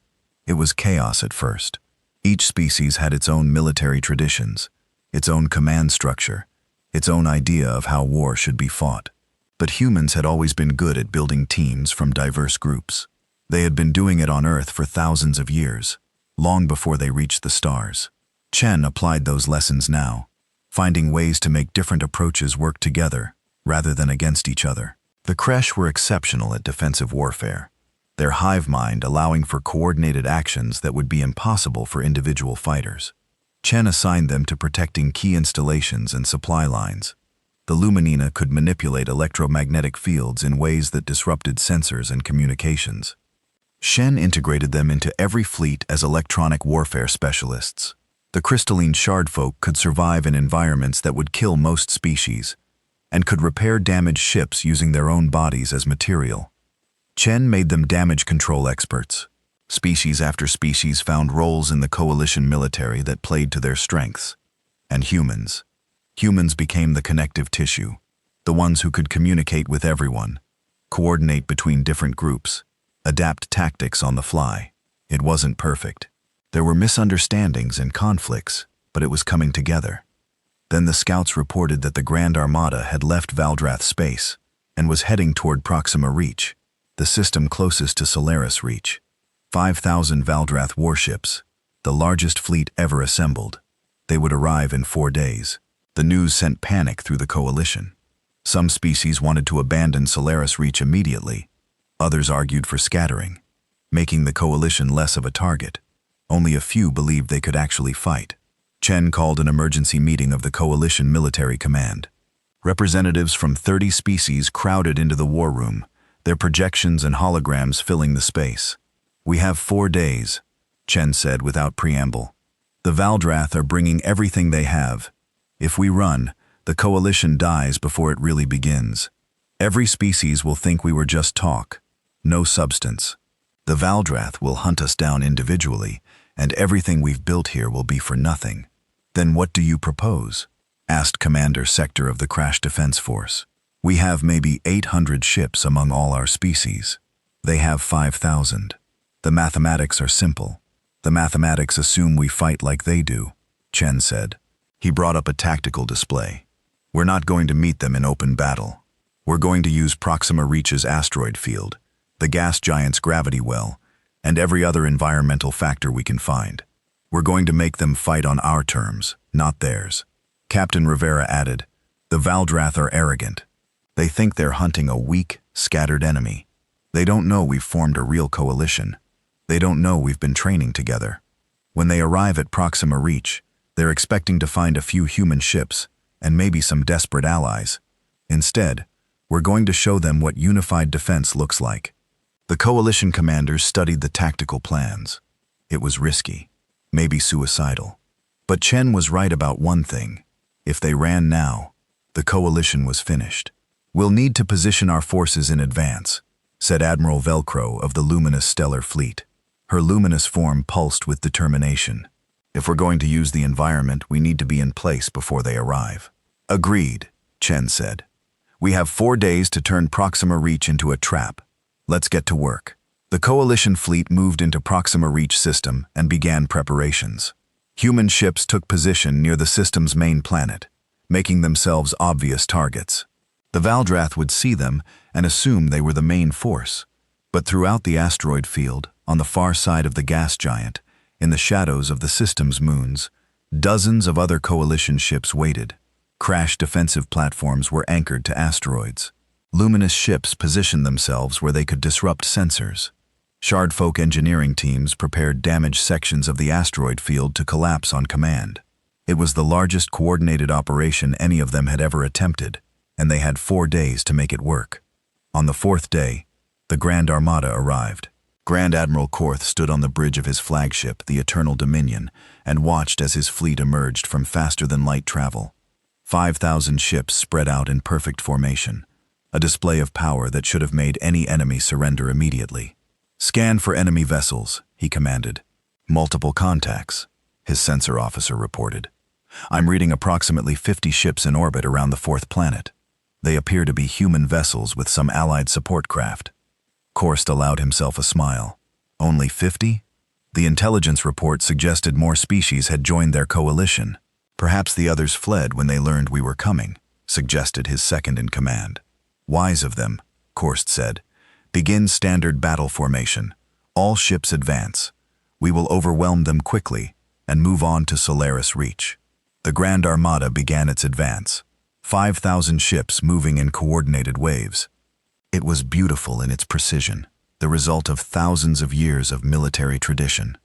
It was chaos at first. Each species had its own military traditions, its own command structure, its own idea of how war should be fought. But humans had always been good at building teams from diverse groups. They had been doing it on Earth for thousands of years, long before they reached the stars. Chen applied those lessons now, finding ways to make different approaches work together rather than against each other. The Kresh were exceptional at defensive warfare, their hive mind allowing for coordinated actions that would be impossible for individual fighters. Chen assigned them to protecting key installations and supply lines. The Luminina could manipulate electromagnetic fields in ways that disrupted sensors and communications. Shen integrated them into every fleet as electronic warfare specialists. The crystalline shardfolk could survive in environments that would kill most species, and could repair damaged ships using their own bodies as material. Chen made them damage control experts. Species after species found roles in the coalition military that played to their strengths. And humans. Humans became the connective tissue, the ones who could communicate with everyone, coordinate between different groups, adapt tactics on the fly. It wasn't perfect. There were misunderstandings and conflicts, but it was coming together. Then the scouts reported that the Grand Armada had left Valdrath space and was heading toward Proxima Reach, the system closest to Solaris Reach. 5,000 Valdrath warships, the largest fleet ever assembled. They would arrive in 4 days. The news sent panic through the coalition. Some species wanted to abandon Solaris Reach immediately. Others argued for scattering, making the coalition less of a target. Only a few believed they could actually fight. Chen called an emergency meeting of the coalition military command. Representatives from 30 species crowded into the war room, their projections and holograms filling the space. "We have 4 days," Chen said without preamble. "The Valdrath are bringing everything they have. If we run, the coalition dies before it really begins. Every species will think we were just talk, no substance. The Valdrath will hunt us down individually, and everything we've built here will be for nothing." "Then what do you propose?" asked Commander Sector of the Crash Defense Force. "We have maybe 800 ships among all our species. They have 5,000. The mathematics are simple. The mathematics assume we fight like they do," Chen said. He brought up a tactical display. "We're not going to meet them in open battle. We're going to use Proxima Reach's asteroid field, the gas giant's gravity well, and every other environmental factor we can find. We're going to make them fight on our terms, not theirs." Captain Rivera added, "The Valdrath are arrogant. They think they're hunting a weak, scattered enemy. They don't know we've formed a real coalition. They don't know we've been training together. When they arrive at Proxima Reach, they're expecting to find a few human ships and maybe some desperate allies. Instead, we're going to show them what unified defense looks like." The coalition commanders studied the tactical plans. It was risky, maybe suicidal. But Chen was right about one thing. If they ran now, the coalition was finished. "We'll need to position our forces in advance," said Admiral Velcro of the luminous stellar fleet. Her luminous form pulsed with determination. "If we're going to use the environment, we need to be in place before they arrive." "Agreed," Chen said. "We have 4 days to turn Proxima Reach into a trap. Let's get to work." The coalition fleet moved into Proxima Reach system and began preparations. Human ships took position near the system's main planet, making themselves obvious targets. The Valdrath would see them and assume they were the main force. But throughout the asteroid field, on the far side of the gas giant, in the shadows of the system's moons, dozens of other coalition ships waited. Crash defensive platforms were anchored to asteroids. Luminous ships positioned themselves where they could disrupt sensors. Shardfolk engineering teams prepared damaged sections of the asteroid field to collapse on command. It was the largest coordinated operation any of them had ever attempted, and they had 4 days to make it work. On the 4th day, the Grand Armada arrived. Grand Admiral Korth stood on the bridge of his flagship, the Eternal Dominion, and watched as his fleet emerged from faster-than-light travel. 5,000 ships spread out in perfect formation, a display of power that should have made any enemy surrender immediately. "Scan for enemy vessels," he commanded. "Multiple contacts," his sensor officer reported. "I'm reading approximately 50 ships in orbit around the 4th planet. They appear to be human vessels with some allied support craft." Korst allowed himself a smile. "Only 50? The intelligence report suggested more species had joined their coalition. Perhaps the others fled when they learned we were coming," suggested his second-in-command. "Wise of them," Korst said. Begin standard battle formation. All ships advance. We will overwhelm them quickly and move on to Solaris Reach. The Grand Armada began its advance, 5,000 ships moving in coordinated waves. It was beautiful in its precision, the result of thousands of years of military tradition.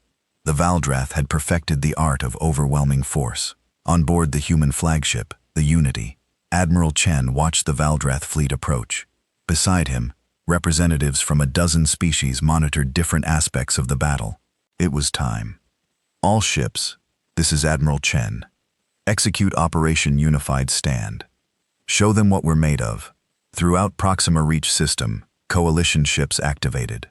The Valdrath had perfected the art of overwhelming force. On board the human flagship, the Unity, Admiral Chen watched the Valdrath fleet approach. Beside him, representatives from a dozen species monitored different aspects of the battle. It was time. All ships, this is Admiral Chen. Execute Operation Unified Stand. Show them what we're made of. Throughout Proxima Reach system, coalition ships activated.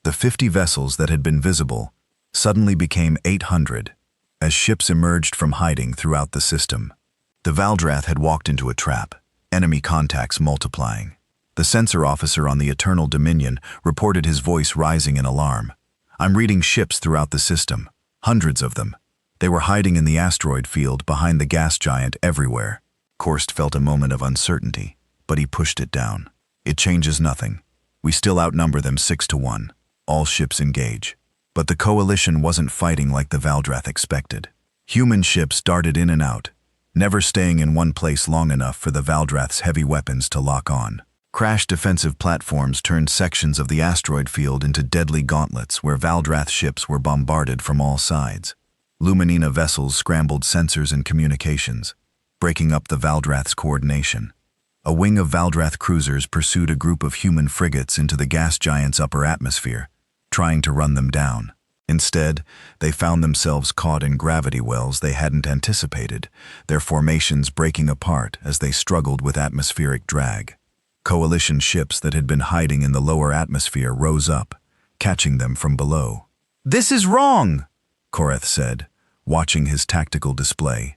The 50 vessels that had been visible suddenly became 800 as ships emerged from hiding throughout the system. The Valdrath had walked into a trap, enemy contacts multiplying. The sensor officer on the Eternal Dominion reported, his voice rising in alarm. I'm reading ships throughout the system, hundreds of them. They were hiding in the asteroid field behind the gas giant everywhere. Korst felt a moment of uncertainty, but he pushed it down. It changes nothing. We still outnumber them 6-1. All ships engage. But the coalition wasn't fighting like the Valdrath expected. Human ships darted in and out, never staying in one place long enough for the Valdrath's heavy weapons to lock on. Crash defensive platforms turned sections of the asteroid field into deadly gauntlets where Valdrath ships were bombarded from all sides. Luminina vessels scrambled sensors and communications, breaking up the Valdrath's coordination. A wing of Valdrath cruisers pursued a group of human frigates into the gas giant's upper atmosphere, trying to run them down. Instead, they found themselves caught in gravity wells they hadn't anticipated, their formations breaking apart as they struggled with atmospheric drag. Coalition ships that had been hiding in the lower atmosphere rose up, catching them from below. "This is wrong," Koreth said, watching his tactical display.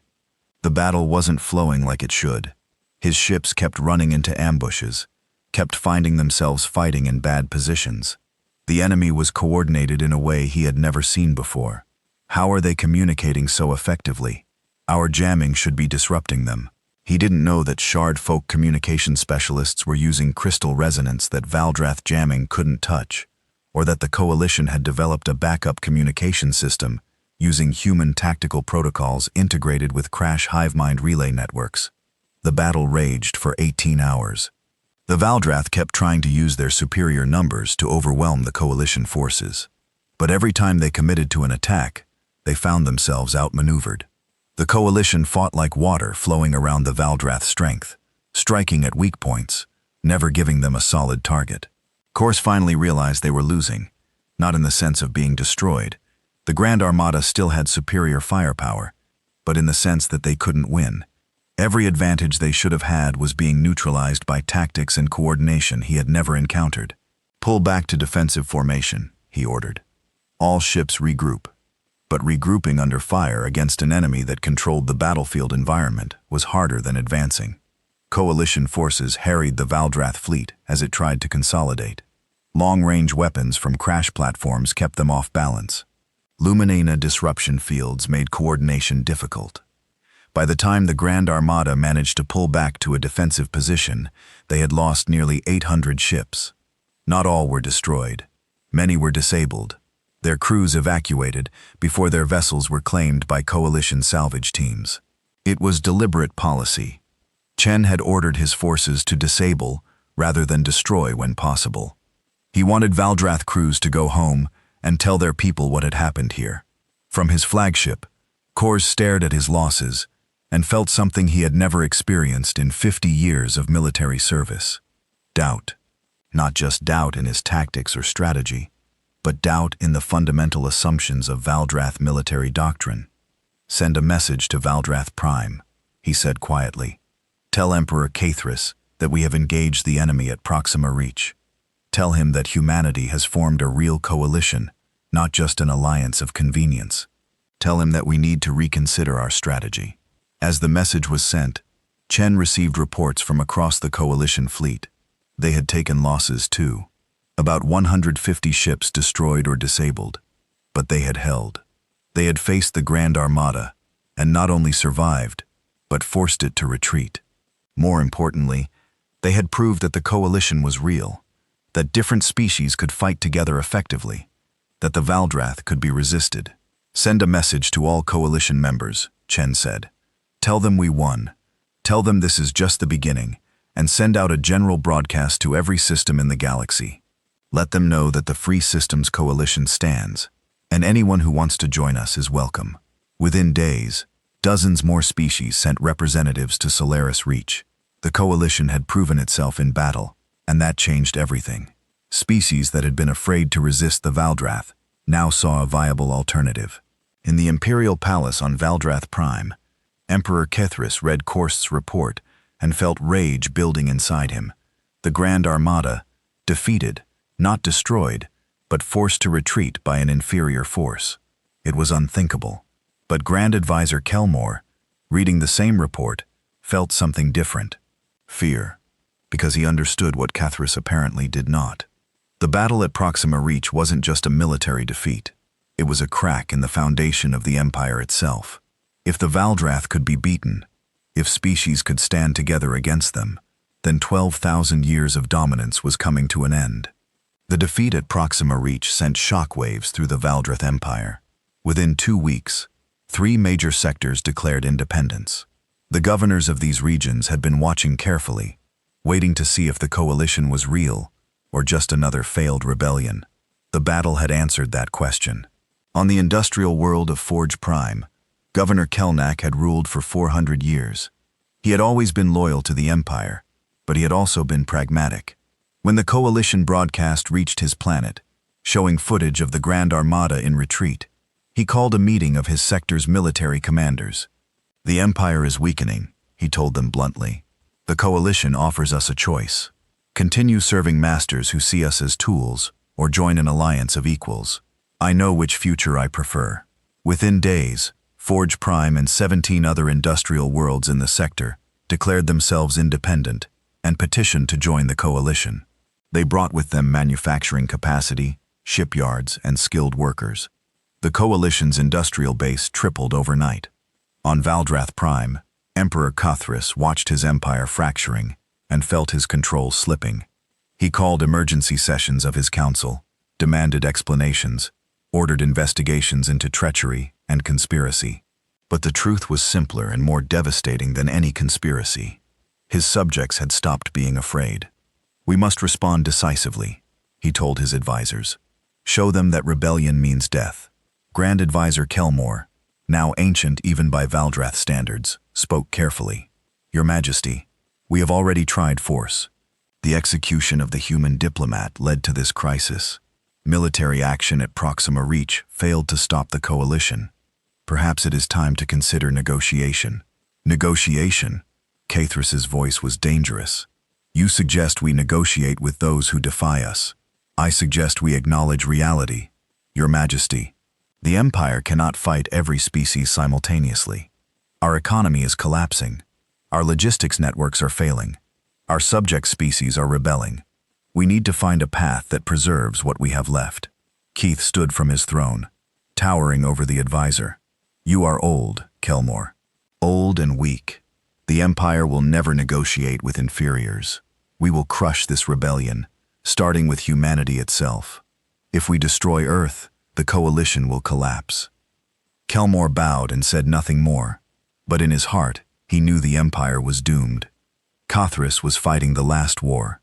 The battle wasn't flowing like it should. His ships kept running into ambushes, kept finding themselves fighting in bad positions. The enemy was coordinated in a way he had never seen before. How are they communicating so effectively? Our jamming should be disrupting them. He didn't know that Shard Folk communication specialists were using crystal resonance that Valdrath jamming couldn't touch, or that the Coalition had developed a backup communication system using human tactical protocols integrated with crash hivemind relay networks. The battle raged for 18 hours. The Valdrath kept trying to use their superior numbers to overwhelm the Coalition forces. But every time they committed to an attack, they found themselves outmaneuvered. The Coalition fought like water flowing around the Valdrath's strength, striking at weak points, never giving them a solid target. Korst finally realized they were losing, not in the sense of being destroyed. The Grand Armada still had superior firepower, but in the sense that they couldn't win. Every advantage they should have had was being neutralized by tactics and coordination he had never encountered. "Pull back to defensive formation," he ordered. "All ships regroup." But regrouping under fire against an enemy that controlled the battlefield environment was harder than advancing. Coalition forces harried the Valdrath fleet as it tried to consolidate. Long-range weapons from crash platforms kept them off balance. Luminina disruption fields made coordination difficult. By the time the Grand Armada managed to pull back to a defensive position, they had lost nearly 800 ships. Not all were destroyed. Many were disabled, their crews evacuated before their vessels were claimed by Coalition salvage teams. It was deliberate policy. Chen had ordered his forces to disable rather than destroy when possible. He wanted Valdrath crews to go home and tell their people what had happened here. From his flagship, Korst stared at his losses and felt something he had never experienced in 50 years of military service. Doubt. Not just doubt in his tactics or strategy, but doubt in the fundamental assumptions of Valdrath military doctrine. "Send a message to Valdrath Prime," he said quietly. "Tell Emperor Caithras that we have engaged the enemy at Proxima Reach. Tell him that humanity has formed a real coalition, not just an alliance of convenience. Tell him that we need to reconsider our strategy." As the message was sent, Chen received reports from across the Coalition fleet. They had taken losses too. About 150 ships destroyed or disabled. But they had held. They had faced the Grand Armada, and not only survived, but forced it to retreat. More importantly, they had proved that the Coalition was real, that different species could fight together effectively, that the Valdrath could be resisted. "Send a message to all coalition members," Chen said. "Tell them we won. Tell them this is just the beginning, and send out a general broadcast to every system in the galaxy. Let them know that the Free Systems Coalition stands, and anyone who wants to join us is welcome." Within days, dozens more species sent representatives to Solaris Reach. The coalition had proven itself in battle, and that changed everything. Species that had been afraid to resist the Valdrath now saw a viable alternative. In the Imperial Palace on Valdrath Prime, Emperor Kethris read Korst's report and felt rage building inside him. The Grand Armada, defeated, not destroyed, but forced to retreat by an inferior force. It was unthinkable. But Grand Advisor Kelmore, reading the same report, felt something different. Fear, because he understood what Kethris apparently did not. The battle at Proxima Reach wasn't just a military defeat. It was a crack in the foundation of the Empire itself. If the Valdrath could be beaten, if species could stand together against them, then 12,000 years of dominance was coming to an end. The defeat at Proxima Reach sent shockwaves through the Valdrath Empire. Within 2 weeks, 3 major sectors declared independence. The governors of these regions had been watching carefully, waiting to see if the coalition was real or just another failed rebellion. The battle had answered that question. On the industrial world of Forge Prime, Governor Kelnak had ruled for 400 years. He had always been loyal to the Empire, but he had also been pragmatic. When the coalition broadcast reached his planet, showing footage of the Grand Armada in retreat, he called a meeting of his sector's military commanders. "The Empire is weakening," he told them bluntly. "The coalition offers us a choice. Continue serving masters who see us as tools, or join an alliance of equals. I know which future I prefer." Within days, Forge Prime and 17 other industrial worlds in the sector declared themselves independent and petitioned to join the coalition. They brought with them manufacturing capacity, shipyards, and skilled workers. The coalition's industrial base tripled overnight. On Valdrath Prime, Emperor Kethris watched his empire fracturing and felt his control slipping. He called emergency sessions of his council, demanded explanations, ordered investigations into treachery and conspiracy. But the truth was simpler and more devastating than any conspiracy. His subjects had stopped being afraid. "We must respond decisively," he told his advisors. "Show them that rebellion means death." Grand Advisor Kelmore, now ancient even by Valdrath standards, spoke carefully. "Your Majesty, we have already tried force. The execution of the human diplomat led to this crisis. Military action at Proxima Reach failed to stop the coalition. Perhaps it is time to consider negotiation." "Negotiation?" Kethris's voice was dangerous. "You suggest we negotiate with those who defy us. I suggest we acknowledge reality. Your Majesty, the Empire cannot fight every species simultaneously. Our economy is collapsing. Our logistics networks are failing. Our subject species are rebelling. We need to find a path that preserves what we have left." Keith stood from his throne, towering over the advisor. "You are old, Kelmore. Old and weak. The Empire will never negotiate with inferiors. We will crush this rebellion, starting with humanity itself. If we destroy Earth, the coalition will collapse." Kelmore bowed and said nothing more, but in his heart, he knew the Empire was doomed. Kethris was fighting the last war,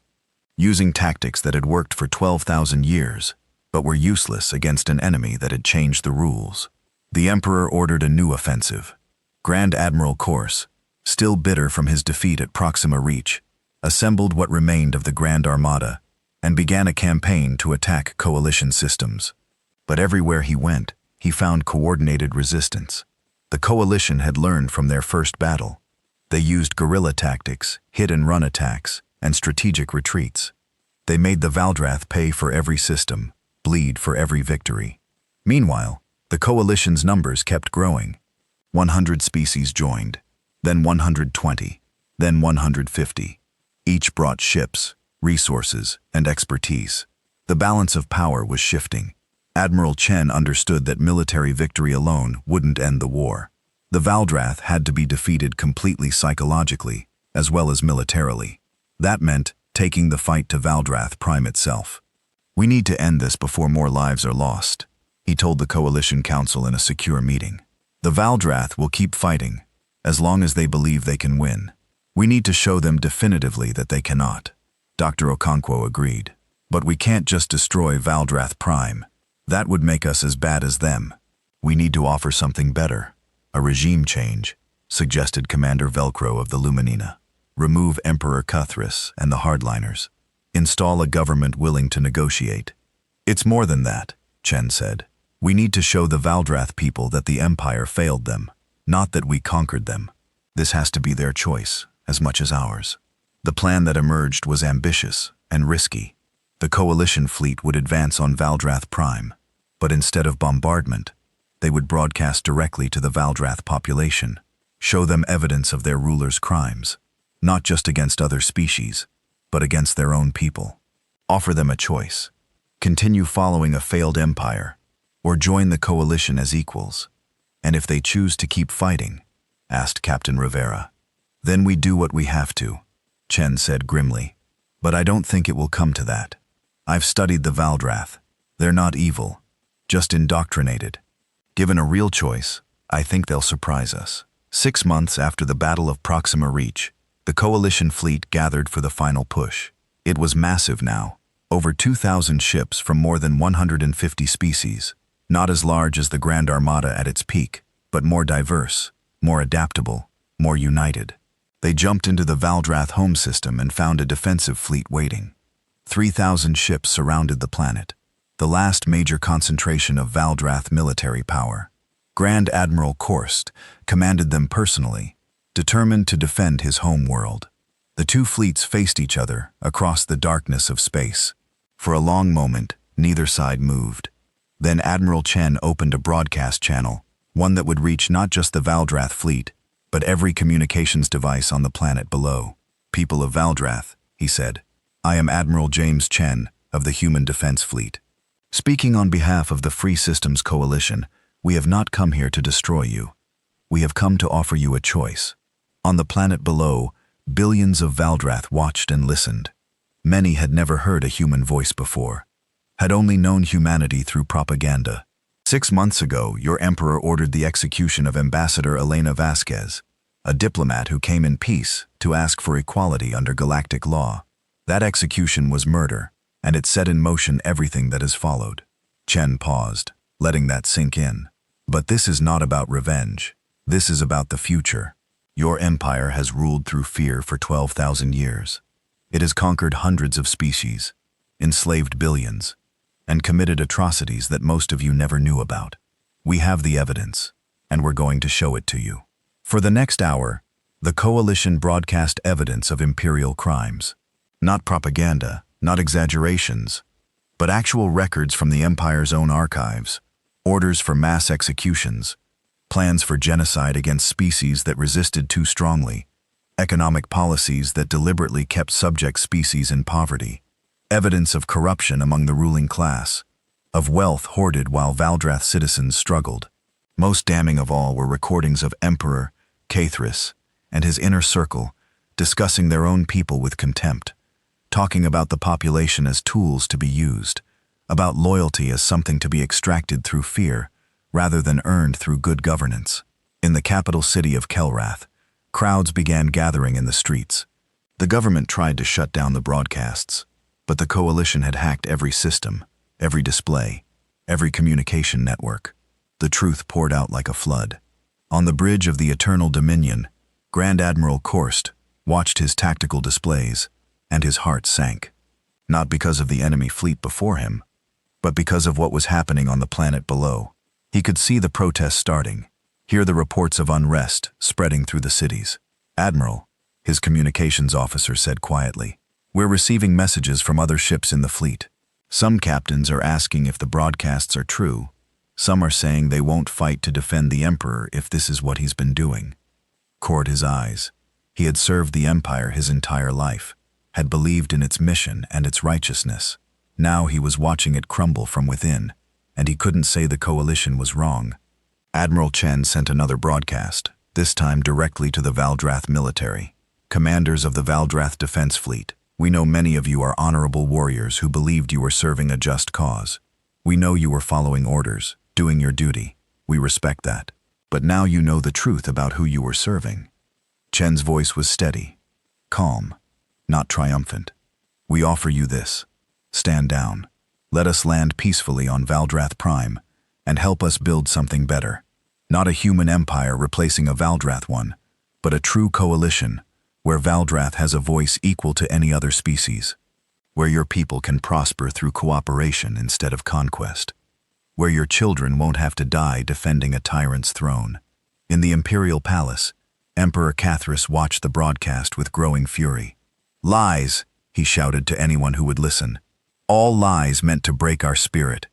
using tactics that had worked for 12,000 years, but were useless against an enemy that had changed the rules. The Emperor ordered a new offensive. Grand Admiral Korst, still bitter from his defeat at Proxima Reach, assembled what remained of the Grand Armada and began a campaign to attack coalition systems. But everywhere he went, he found coordinated resistance. The coalition had learned from their first battle. They used guerrilla tactics, hit-and-run attacks, and strategic retreats. They made the Valdrath pay for every system, bleed for every victory. Meanwhile, the coalition's numbers kept growing. 100 species joined, then 120, then 150. Each brought ships, resources, and expertise. The balance of power was shifting. Admiral Chen understood that military victory alone wouldn't end the war. The Valdrath had to be defeated completely psychologically, as well as militarily. That meant taking the fight to Valdrath Prime itself. "We need to end this before more lives are lost," he told the Coalition Council in a secure meeting. "The Valdrath will keep fighting, as long as they believe they can win. We need to show them definitively that they cannot." Dr. Okonkwo agreed. "But we can't just destroy Valdrath Prime. That would make us as bad as them. We need to offer something better. A regime change," suggested Commander Velcro of the Luminina. "Remove Emperor Cuthris and the hardliners. Install a government willing to negotiate." "It's more than that," Chen said. "We need to show the Valdrath people that the Empire failed them, not that we conquered them. This has to be their choice, as much as ours." The plan that emerged was ambitious and risky. The Coalition fleet would advance on Valdrath Prime, but instead of bombardment, they would broadcast directly to the Valdrath population, show them evidence of their rulers' crimes, not just against other species, but against their own people. Offer them a choice: continue following a failed empire, or join the Coalition as equals. "And if they choose to keep fighting?" asked Captain Rivera. "Then we do what we have to," Chen said grimly. "But I don't think it will come to that. I've studied the Valdrath. They're not evil, just indoctrinated. Given a real choice, I think they'll surprise us." 6 months after the Battle of Proxima Reach, the Coalition fleet gathered for the final push. It was massive now, over 2,000 ships from more than 150 species, not as large as the Grand Armada at its peak, but more diverse, more adaptable, more united. They jumped into the Valdrath home system and found a defensive fleet waiting. 3,000 ships surrounded the planet, the last major concentration of Valdrath military power. Grand Admiral Korst commanded them personally, determined to defend his home world. The two fleets faced each other across the darkness of space. For a long moment, neither side moved. Then Admiral Chen opened a broadcast channel, one that would reach not just the Valdrath fleet, but every communications device on the planet below. "People of Valdrath," he said, "I am Admiral James Chen of the Human Defense Fleet. Speaking on behalf of the Free Systems Coalition, we have not come here to destroy you. We have come to offer you a choice." On the planet below, billions of Valdrath watched and listened. Many had never heard a human voice before, had only known humanity through propaganda. 6 months ago, your emperor ordered the execution of Ambassador Elena Vasquez, a diplomat who came in peace to ask for equality under galactic law. That execution was murder, and it set in motion everything that has followed. Chen paused, letting that sink in. "But this is not about revenge. This is about the future. Your empire has ruled through fear for 12,000 years. It has conquered hundreds of species, enslaved billions, and committed atrocities that most of you never knew about. We have the evidence, and we're going to show it to you." For the next hour, the Coalition broadcast evidence of imperial crimes. Not propaganda, not exaggerations, but actual records from the Empire's own archives, orders for mass executions, plans for genocide against species that resisted too strongly, economic policies that deliberately kept subject species in poverty, evidence of corruption among the ruling class, of wealth hoarded while Valdrath citizens struggled. Most damning of all were recordings of Emperor Cathris and his inner circle discussing their own people with contempt, talking about the population as tools to be used, about loyalty as something to be extracted through fear rather than earned through good governance. In the capital city of Kelrath, crowds began gathering in the streets. The government tried to shut down the broadcasts, but the Coalition had hacked every system, every display, every communication network. The truth poured out like a flood. On the bridge of the Eternal Dominion, Grand Admiral Korst watched his tactical displays, and his heart sank. Not because of the enemy fleet before him, but because of what was happening on the planet below. He could see the protests starting, hear the reports of unrest spreading through the cities. "Admiral," his communications officer said quietly, "we're receiving messages from other ships in the fleet. Some captains are asking if the broadcasts are true. Some are saying they won't fight to defend the Emperor if this is what he's been doing." Cored his eyes. He had served the Empire his entire life, had believed in its mission and its righteousness. Now he was watching it crumble from within, and he couldn't say the Coalition was wrong. Admiral Chen sent another broadcast, this time directly to the Valdrath military. "Commanders of the Valdrath Defense Fleet, We know many of you are honorable warriors who believed you were serving a just cause. We know you were following orders, doing your duty. We respect that. But now you know the truth about who you were serving. Chen's voice was steady, calm, not triumphant. We offer you this. Stand down. Let us land peacefully on Valdrath Prime and help us build something better. Not a human empire replacing a Valdrath one, but a true coalition where Valdrath has a voice equal to any other species, where your people can prosper through cooperation instead of conquest, where your children won't have to die defending a tyrant's throne. In the Imperial Palace, Emperor Cathris watched the broadcast with growing fury. Lies, he shouted to anyone who would listen. All lies meant to break our spirit.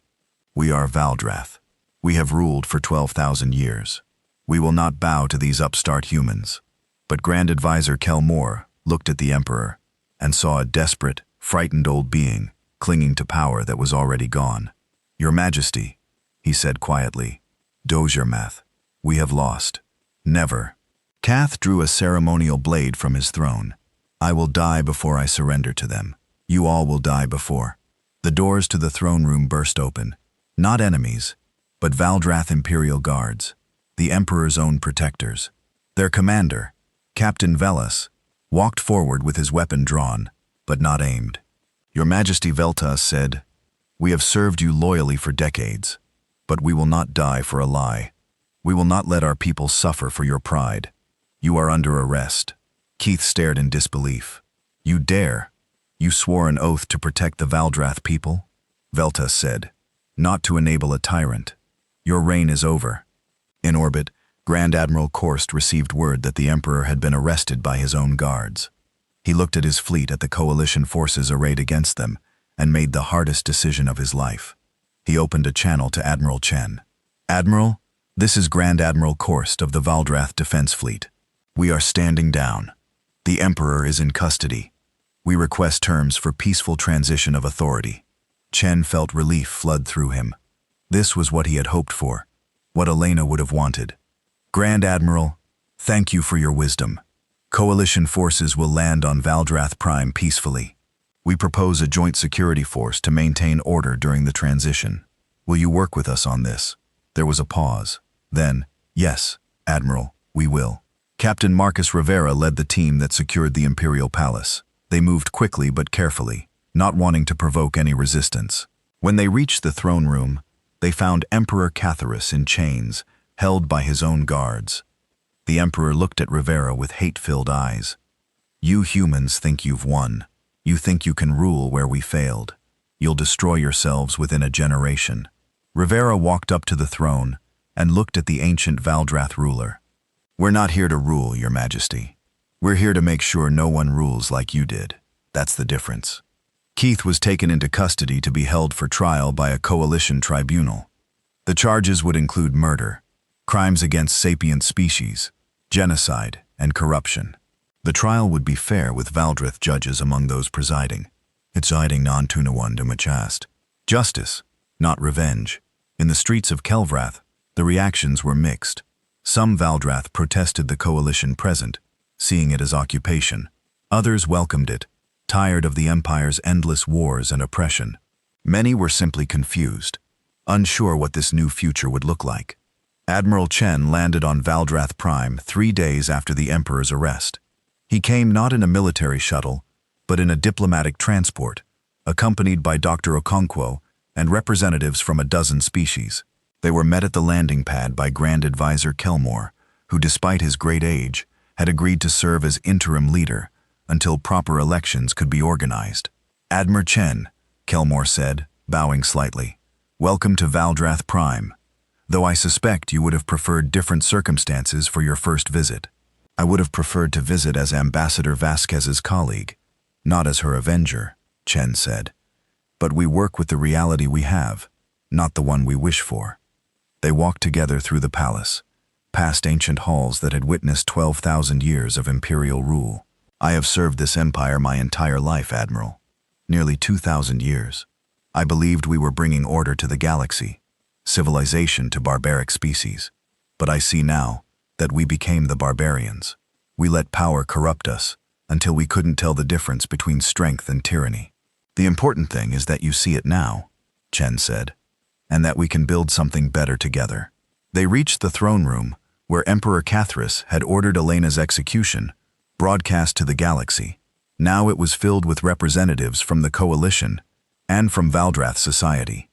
We are Valdrath. We have ruled for 12,000 years. We will not bow to these upstart humans. But Grand Advisor Kelmore looked at the Emperor and saw a desperate, frightened old being clinging to power that was already gone. Your Majesty, he said quietly, Doziermath, we have lost. Never. Kath drew a ceremonial blade from his throne. I will die before I surrender to them. You all will die before. The doors to the throne room burst open. Not enemies, but Valdrath Imperial Guards, the Emperor's own protectors. Their commander, Captain Velas, walked forward with his weapon drawn, but not aimed. Your Majesty Veltas said, we have served you loyally for decades, but we will not die for a lie. We will not let our people suffer for your pride. You are under arrest. Keith stared in disbelief. You dare? You swore an oath to protect the Valdrath people? Veltas said, not to enable a tyrant. Your reign is over. In orbit, Grand Admiral Korst received word that the Emperor had been arrested by his own guards. He looked at his fleet at the coalition forces arrayed against them and made the hardest decision of his life. He opened a channel to Admiral Chen. Admiral, this is Grand Admiral Korst of the Valdrath Defense Fleet. We are standing down. The Emperor is in custody. We request terms for peaceful transition of authority. Chen felt relief flood through him. This was what he had hoped for, what Elena would have wanted. Grand Admiral, thank you for your wisdom. Coalition forces will land on Valdrath Prime peacefully. We propose a joint security force to maintain order during the transition. Will you work with us on this? There was a pause. Then, yes, Admiral, we will. Captain Marcus Rivera led the team that secured the Imperial Palace. They moved quickly but carefully, not wanting to provoke any resistance. When they reached the throne room, they found Emperor Catharus in chains, held by his own guards. The Emperor looked at Rivera with hate-filled eyes. You humans think you've won. You think you can rule where we failed. You'll destroy yourselves within a generation. Rivera walked up to the throne and looked at the ancient Valdrath ruler. We're not here to rule, Your Majesty. We're here to make sure no one rules like you did. That's the difference. Keith was taken into custody to be held for trial by a coalition tribunal. The charges would include murder, crimes against sapient species, genocide, and corruption. The trial would be fair with Valdrath judges among those presiding. It's hiding non-tunawan to machast. Justice, not revenge. In the streets of Kelvrath, the reactions were mixed. Some Valdrath protested the coalition present, seeing it as occupation. Others welcomed it, tired of the Empire's endless wars and oppression. Many were simply confused, unsure what this new future would look like. Admiral Chen landed on Valdrath Prime 3 days after the Emperor's arrest. He came not in a military shuttle, but in a diplomatic transport, accompanied by Dr. Okonkwo and representatives from a dozen species. They were met at the landing pad by Grand Advisor Kelmore, who, despite his great age, had agreed to serve as interim leader until proper elections could be organized. Admiral Chen, Kelmore said, bowing slightly, welcome to Valdrath Prime. Though I suspect you would have preferred different circumstances for your first visit. I would have preferred to visit as Ambassador Vasquez's colleague, not as her avenger, Chen said. But we work with the reality we have, not the one we wish for. They walked together through the palace, past ancient halls that had witnessed 12,000 years of imperial rule. I have served this empire my entire life, Admiral. Nearly 2,000 years. I believed we were bringing order to the galaxy, civilization to barbaric species. But I see now that we became the barbarians. We let power corrupt us, until we couldn't tell the difference between strength and tyranny. The important thing is that you see it now, Chen said, and that we can build something better together. They reached the throne room, where Emperor Cathris had ordered Elena's execution, broadcast to the galaxy. Now it was filled with representatives from the Coalition and from Valdrath society.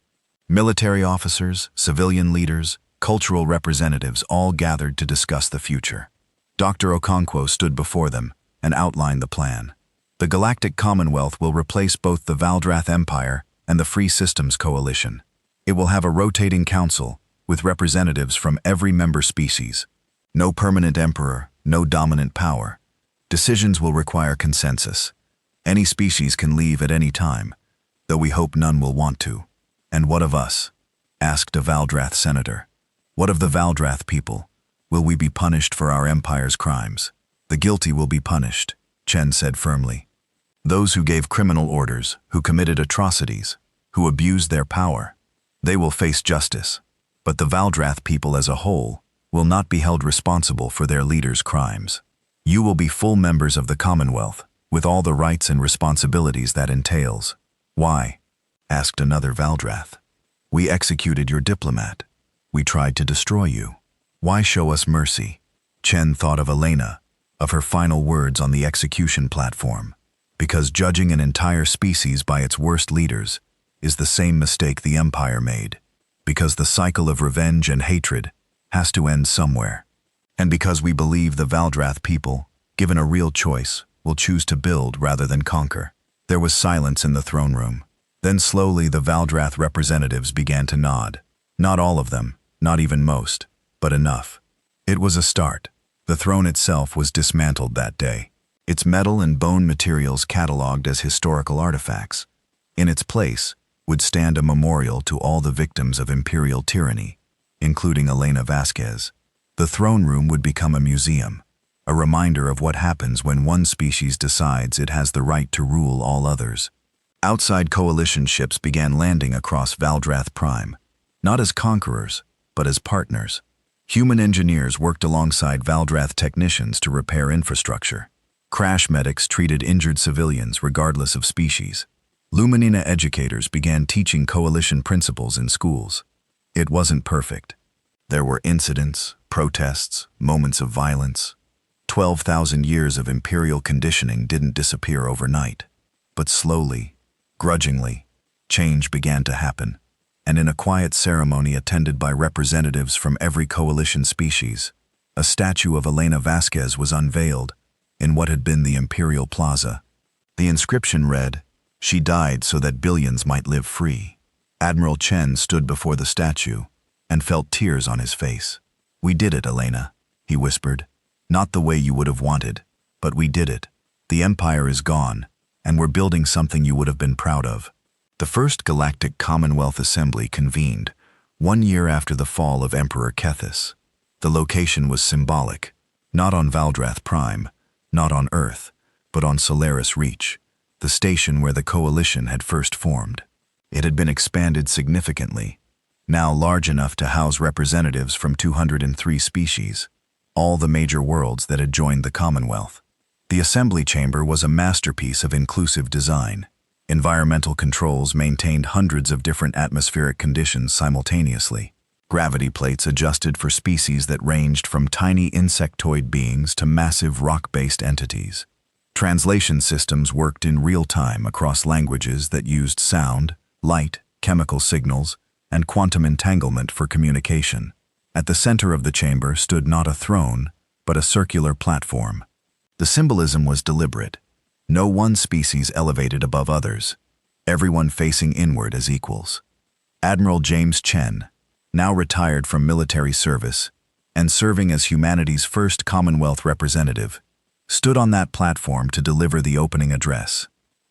Military officers, civilian leaders, cultural representatives all gathered to discuss the future. Dr. Okonkwo stood before them and outlined the plan. The Galactic Commonwealth will replace both the Valdrath Empire and the Free Systems Coalition. It will have a rotating council with representatives from every member species. No permanent emperor, no dominant power. Decisions will require consensus. Any species can leave at any time, though we hope none will want to. And what of us? Asked a Valdrath senator. What of the Valdrath people? Will we be punished for our empire's crimes? The guilty will be punished, Chen said firmly. Those who gave criminal orders, who committed atrocities, who abused their power, they will face justice. But the Valdrath people as a whole will not be held responsible for their leaders' crimes. You will be full members of the Commonwealth, with all the rights and responsibilities that entails. Why? Asked another Valdrath. We executed your diplomat. We tried to destroy you. Why show us mercy? Chen thought of Elena, of her final words on the execution platform. Because judging an entire species by its worst leaders is the same mistake the Empire made. Because the cycle of revenge and hatred has to end somewhere. And because we believe the Valdrath people, given a real choice, will choose to build rather than conquer. There was silence in the throne room. Then slowly the Valdrath representatives began to nod. Not all of them, not even most, but enough. It was a start. The throne itself was dismantled that day. Its metal and bone materials catalogued as historical artifacts. In its place would stand a memorial to all the victims of imperial tyranny, including Elena Vasquez. The throne room would become a museum, a reminder of what happens when one species decides it has the right to rule all others. Outside coalition ships began landing across Valdrath Prime, not as conquerors, but as partners. Human engineers worked alongside Valdrath technicians to repair infrastructure. Crash medics treated injured civilians regardless of species. Luminina educators began teaching coalition principles in schools. It wasn't perfect. There were incidents, protests, moments of violence. 12,000 years of imperial conditioning didn't disappear overnight. But slowly, grudgingly, change began to happen. And in a quiet ceremony attended by representatives from every coalition species, a statue of Elena Vasquez was unveiled in what had been the Imperial Plaza. The inscription read, "She died so that billions might live free." Admiral Chen stood before the statue and felt tears on his face. "We did it, Elena," he whispered. "Not the way you would have wanted, but we did it. The Empire is gone, and we're building something you would have been proud of." The first Galactic Commonwealth Assembly convened 1 year after the fall of Emperor Kethis. The location was symbolic, not on Valdrath Prime, not on Earth, but on Solaris Reach, the station where the Coalition had first formed. It had been expanded significantly, now large enough to house representatives from 203 species, all the major worlds that had joined the Commonwealth. The assembly chamber was a masterpiece of inclusive design. Environmental controls maintained hundreds of different atmospheric conditions simultaneously. Gravity plates adjusted for species that ranged from tiny insectoid beings to massive rock-based entities. Translation systems worked in real time across languages that used sound, light, chemical signals, and quantum entanglement for communication. At the center of the chamber stood not a throne, but a circular platform. The symbolism was deliberate. No one species elevated above others, everyone facing inward as equals. Admiral James Chen, now retired from military service and serving as humanity's first Commonwealth representative, stood on that platform to deliver the opening address.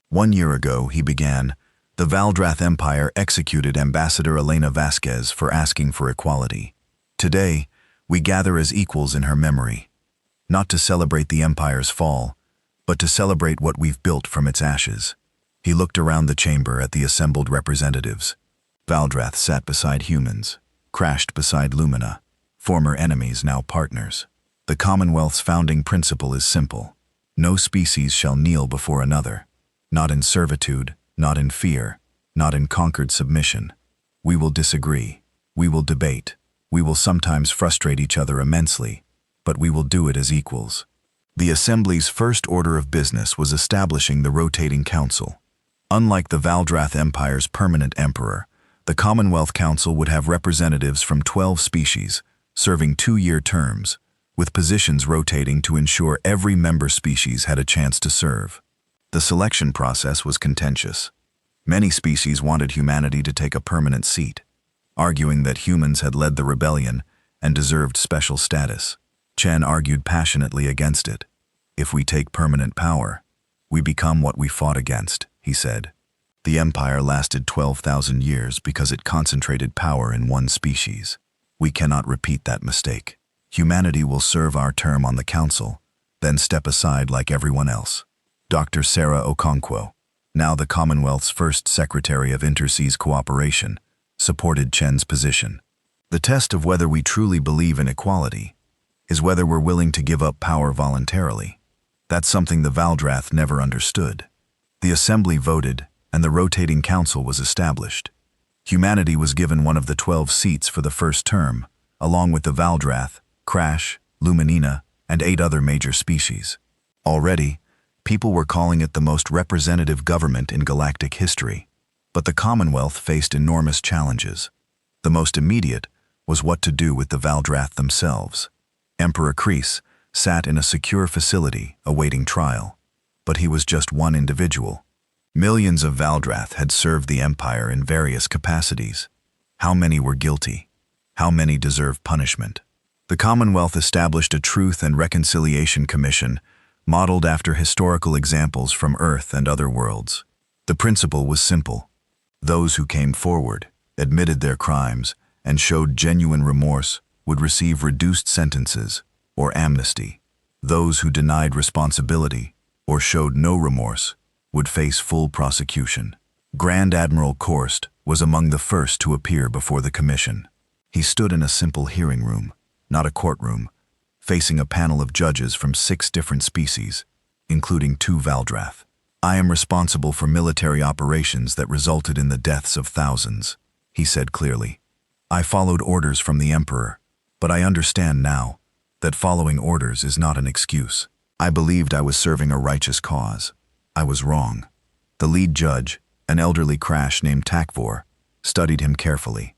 1 year ago, he began, "The Valdrath Empire executed Ambassador Elena Vasquez for asking for equality. Today, we gather as equals in her memory, not to celebrate the Empire's fall, but to celebrate what we've built from its ashes." He looked around the chamber at the assembled representatives. Valdrath sat beside humans, crashed beside Lumina, former enemies now partners. The Commonwealth's founding principle is simple. No species shall kneel before another, not in servitude, not in fear, not in conquered submission. We will disagree. We will debate. We will sometimes frustrate each other immensely, but we will do it as equals. The Assembly's first order of business was establishing the rotating council. Unlike the Valdrath Empire's permanent emperor, the Commonwealth Council would have representatives from 12 species, serving 2-year terms, with positions rotating to ensure every member species had a chance to serve. The selection process was contentious. Many species wanted humanity to take a permanent seat, arguing that humans had led the rebellion and deserved special status. Chen argued passionately against it. If we take permanent power, we become what we fought against, he said. The empire lasted 12,000 years because it concentrated power in one species. We cannot repeat that mistake. Humanity will serve our term on the council, then step aside like everyone else. Dr. Sarah Okonkwo, now the Commonwealth's first Secretary of Interseas Cooperation, supported Chen's position. The test of whether we truly believe in equality is whether we're willing to give up power voluntarily. That's something the Valdrath never understood. The Assembly voted, and the rotating council was established. Humanity was given one of the 12 seats for the first term, along with the Valdrath, Crash, Luminina, and 8 other major species. Already, people were calling it the most representative government in galactic history. But the Commonwealth faced enormous challenges. The most immediate was what to do with the Valdrath themselves. Emperor Kreese sat in a secure facility awaiting trial, but he was just one individual. Millions of Valdrath had served the Empire in various capacities. How many were guilty? How many deserved punishment? The Commonwealth established a Truth and Reconciliation Commission modeled after historical examples from Earth and other worlds. The principle was simple. Those who came forward, admitted their crimes, and showed genuine remorse would receive reduced sentences or amnesty. Those who denied responsibility or showed no remorse would face full prosecution. Grand Admiral Korst was among the first to appear before the commission. He stood in a simple hearing room, not a courtroom, facing a panel of judges from 6 different species, including 2 Valdrath. I am responsible for military operations that resulted in the deaths of thousands, he said clearly. I followed orders from the Emperor, but I understand now that following orders is not an excuse. I believed I was serving a righteous cause. I was wrong. The lead judge, an elderly Crash named Takvor, studied him carefully.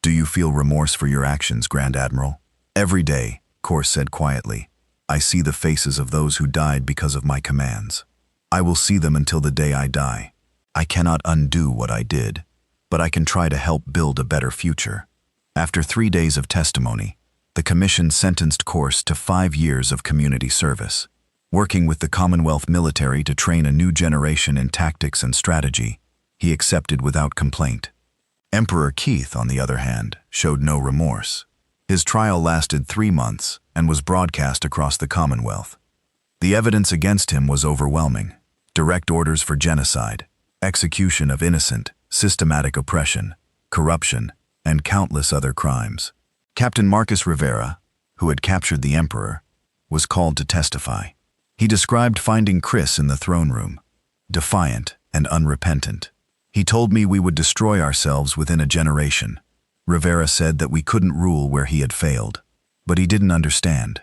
Do you feel remorse for your actions, Grand Admiral? Every day, Korst said quietly, I see the faces of those who died because of my commands. I will see them until the day I die. I cannot undo what I did, but I can try to help build a better future. After 3 days of testimony, the commission sentenced Korst to 5 years of community service. Working with the Commonwealth military to train a new generation in tactics and strategy, he accepted without complaint. Emperor Keith, on the other hand, showed no remorse. His trial lasted 3 months and was broadcast across the Commonwealth. The evidence against him was overwhelming. Direct orders for genocide, execution of innocent, systematic oppression, corruption, and countless other crimes. Captain Marcus Rivera, who had captured the Emperor, was called to testify. He described finding Chris in the throne room, defiant and unrepentant. He told me we would destroy ourselves within a generation. Rivera said that we couldn't rule where he had failed. But he didn't understand.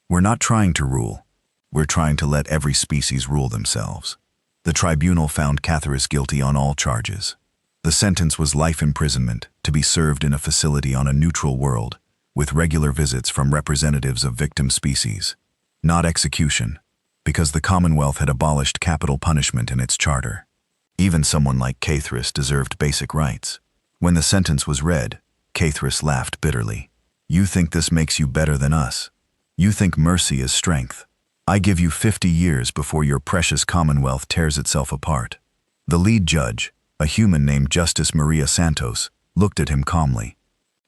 We're not trying to rule. We're trying to let every species rule themselves. The tribunal found Catharis guilty on all charges. The sentence was life imprisonment to be served in a facility on a neutral world, with regular visits from representatives of victim species. Not execution, because the Commonwealth had abolished capital punishment in its charter. Even someone like Catharis deserved basic rights. When the sentence was read, Catharis laughed bitterly. You think this makes you better than us? You think mercy is strength? I give you 50 years before your precious Commonwealth tears itself apart. The lead judge, a human named Justice Maria Santos, looked at him calmly.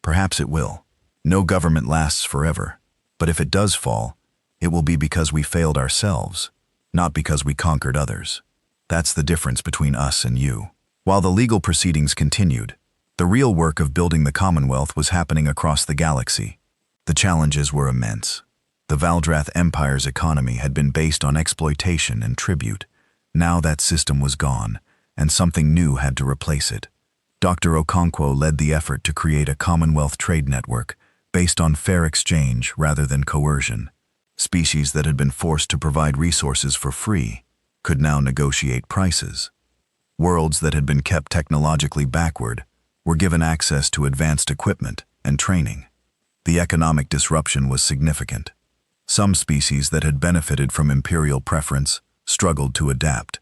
Perhaps it will. No government lasts forever. But if it does fall, it will be because we failed ourselves, not because we conquered others. That's the difference between us and you. While the legal proceedings continued, the real work of building the Commonwealth was happening across the galaxy. The challenges were immense. The Valdrath Empire's economy had been based on exploitation and tribute. Now that system was gone, and something new had to replace it. Dr. Okonkwo led the effort to create a Commonwealth trade network based on fair exchange rather than coercion. Species that had been forced to provide resources for free could now negotiate prices. Worlds that had been kept technologically backward were given access to advanced equipment and training. The economic disruption was significant. Some species that had benefited from imperial preference struggled to adapt.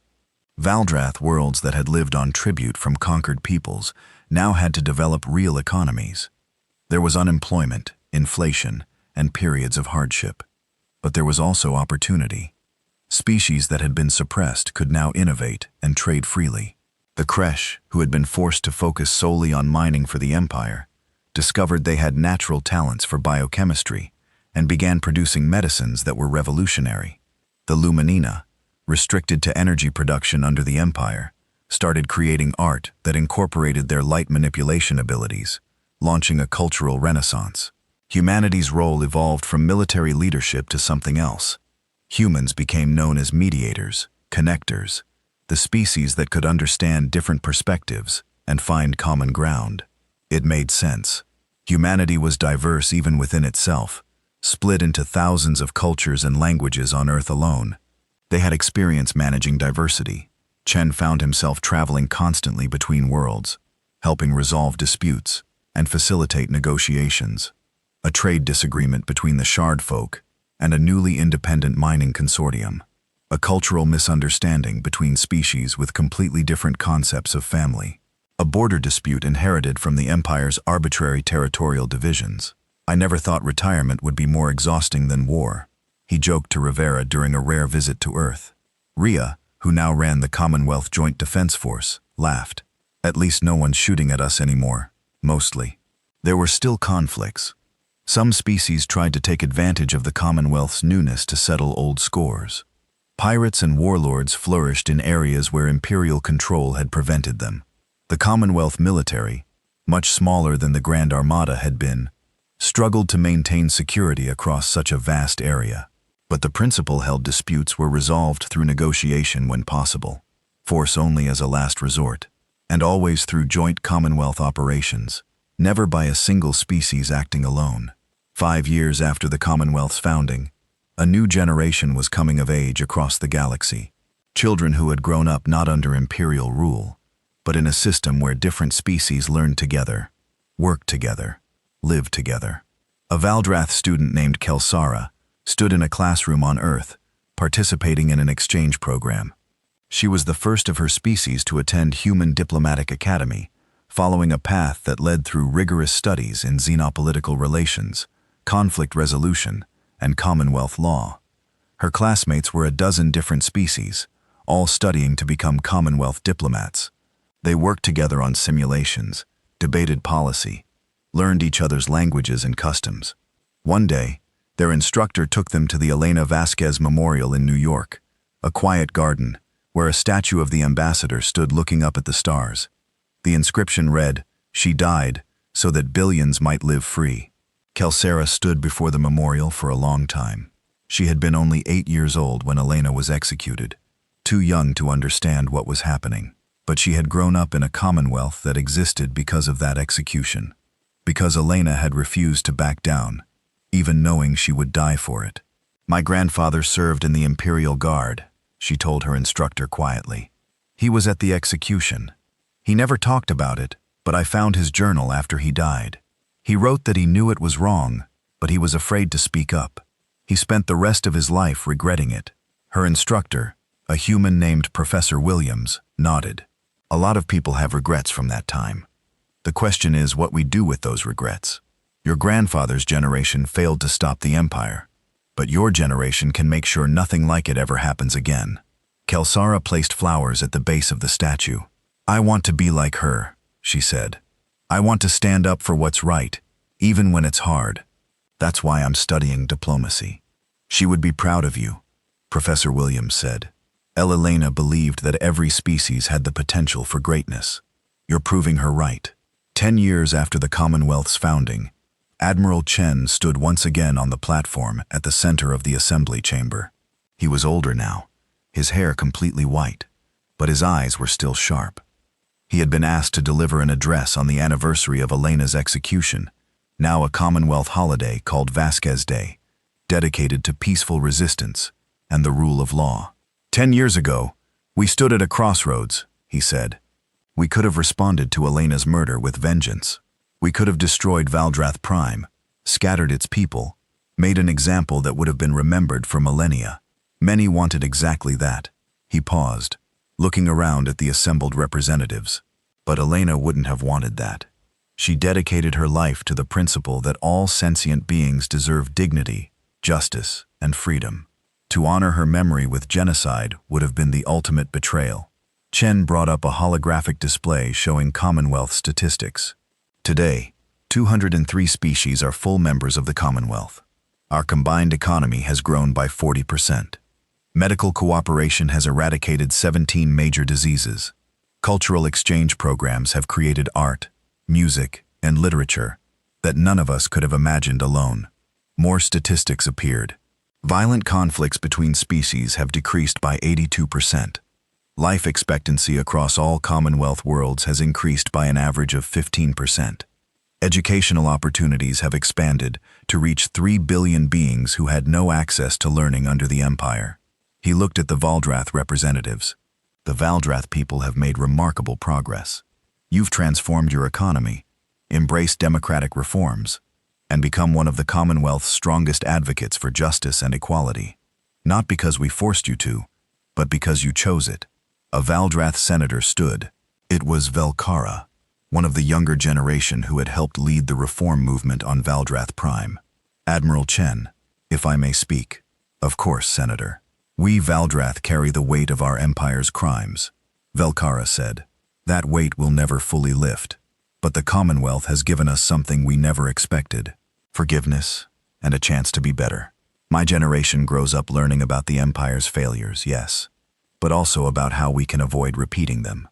Valdrath worlds that had lived on tribute from conquered peoples now had to develop real economies. There was unemployment, inflation, and periods of hardship. But there was also opportunity. Species that had been suppressed could now innovate and trade freely. The Kresh, who had been forced to focus solely on mining for the Empire, discovered they had natural talents for biochemistry and began producing medicines that were revolutionary. The Luminina, restricted to energy production under the Empire, started creating art that incorporated their light manipulation abilities, launching a cultural renaissance. Humanity's role evolved from military leadership to something else. Humans became known as mediators, connectors, the species that could understand different perspectives and find common ground. It made sense. Humanity was diverse even within itself, split into thousands of cultures and languages on Earth alone. They had experience managing diversity. Chen found himself traveling constantly between worlds, helping resolve disputes and facilitate negotiations. A trade disagreement between the Shard folk and a newly independent mining consortium. A cultural misunderstanding between species with completely different concepts of family. A border dispute inherited from the Empire's arbitrary territorial divisions. I never thought retirement would be more exhausting than war, he joked to Rivera during a rare visit to Earth. Rhea, who now ran the Commonwealth Joint Defense Force, laughed. At least no one's shooting at us anymore, mostly. There were still conflicts. Some species tried to take advantage of the Commonwealth's newness to settle old scores. Pirates and warlords flourished in areas where imperial control had prevented them. The Commonwealth military, much smaller than the Grand Armada had been, struggled to maintain security across such a vast area. But the principle-held disputes were resolved through negotiation when possible, force only as a last resort, and always through joint Commonwealth operations, never by a single species acting alone. 5 years after the Commonwealth's founding, a new generation was coming of age across the galaxy. Children who had grown up not under imperial rule, but in a system where different species learned together, worked together, lived together. A Valdrath student named Kelsara stood in a classroom on Earth, participating in an exchange program. She was the first of her species to attend Human Diplomatic Academy, following a path that led through rigorous studies in xenopolitical relations, conflict resolution, and Commonwealth law. Her classmates were a dozen different species, all studying to become Commonwealth diplomats. They worked together on simulations, debated policy, learned each other's languages and customs. One day, their instructor took them to the Elena Vasquez Memorial in New York, a quiet garden where a statue of the ambassador stood looking up at the stars. The inscription read, "She died so that billions might live free." Kelsara stood before the memorial for a long time. She had been only 8 years old when Elena was executed, too young to understand what was happening. But she had grown up in a commonwealth that existed because of that execution, because Elena had refused to back down, even knowing she would die for it. "My grandfather served in the Imperial Guard," she told her instructor quietly. "He was at the execution. He never talked about it, but I found his journal after he died. He wrote that he knew it was wrong, but he was afraid to speak up. He spent the rest of his life regretting it." Her instructor, a human named Professor Williams, nodded. "A lot of people have regrets from that time. The question is what we do with those regrets. Your grandfather's generation failed to stop the Empire, but your generation can make sure nothing like it ever happens again." Kelsara placed flowers at the base of the statue. "I want to be like her," she said. "I want to stand up for what's right, even when it's hard. That's why I'm studying diplomacy." "She would be proud of you," Professor Williams said. Elena believed that every species had the potential for greatness. "You're proving her right." 10 years after the Commonwealth's founding, Admiral Chen stood once again on the platform at the center of the assembly chamber. He was older now, his hair completely white, but his eyes were still sharp. He had been asked to deliver an address on the anniversary of Elena's execution, now a Commonwealth holiday called Vasquez Day, dedicated to peaceful resistance and the rule of law. 10 years ago, we stood at a crossroads, he said. We could have responded to Elena's murder with vengeance. We could have destroyed Valdrath Prime, scattered its people, made an example that would have been remembered for millennia. Many wanted exactly that. He paused, looking around at the assembled representatives. But Elena wouldn't have wanted that. She dedicated her life to the principle that all sentient beings deserve dignity, justice, and freedom. To honor her memory with genocide would have been the ultimate betrayal. Chen brought up a holographic display showing Commonwealth statistics. Today, 203 species are full members of the Commonwealth. Our combined economy has grown by 40%. Medical cooperation has eradicated 17 major diseases. Cultural exchange programs have created art, music, and literature that none of us could have imagined alone. More statistics appeared. Violent conflicts between species have decreased by 82%. Life expectancy across all Commonwealth worlds has increased by an average of 15%. Educational opportunities have expanded to reach 3 billion beings who had no access to learning under the Empire. He looked at the Valdrath representatives. The Valdrath people have made remarkable progress. You've transformed your economy, embraced democratic reforms, and become one of the Commonwealth's strongest advocates for justice and equality. Not because we forced you to, but because you chose it. A Valdrath senator stood. It was Velkara, one of the younger generation who had helped lead the reform movement on Valdrath Prime. Admiral Chen, if I may speak. Of course, Senator. We Valdrath carry the weight of our empire's crimes, Velkara said. That weight will never fully lift. But the Commonwealth has given us something we never expected. Forgiveness and a chance to be better. My generation grows up learning about the Empire's failures, yes, but also about how we can avoid repeating them.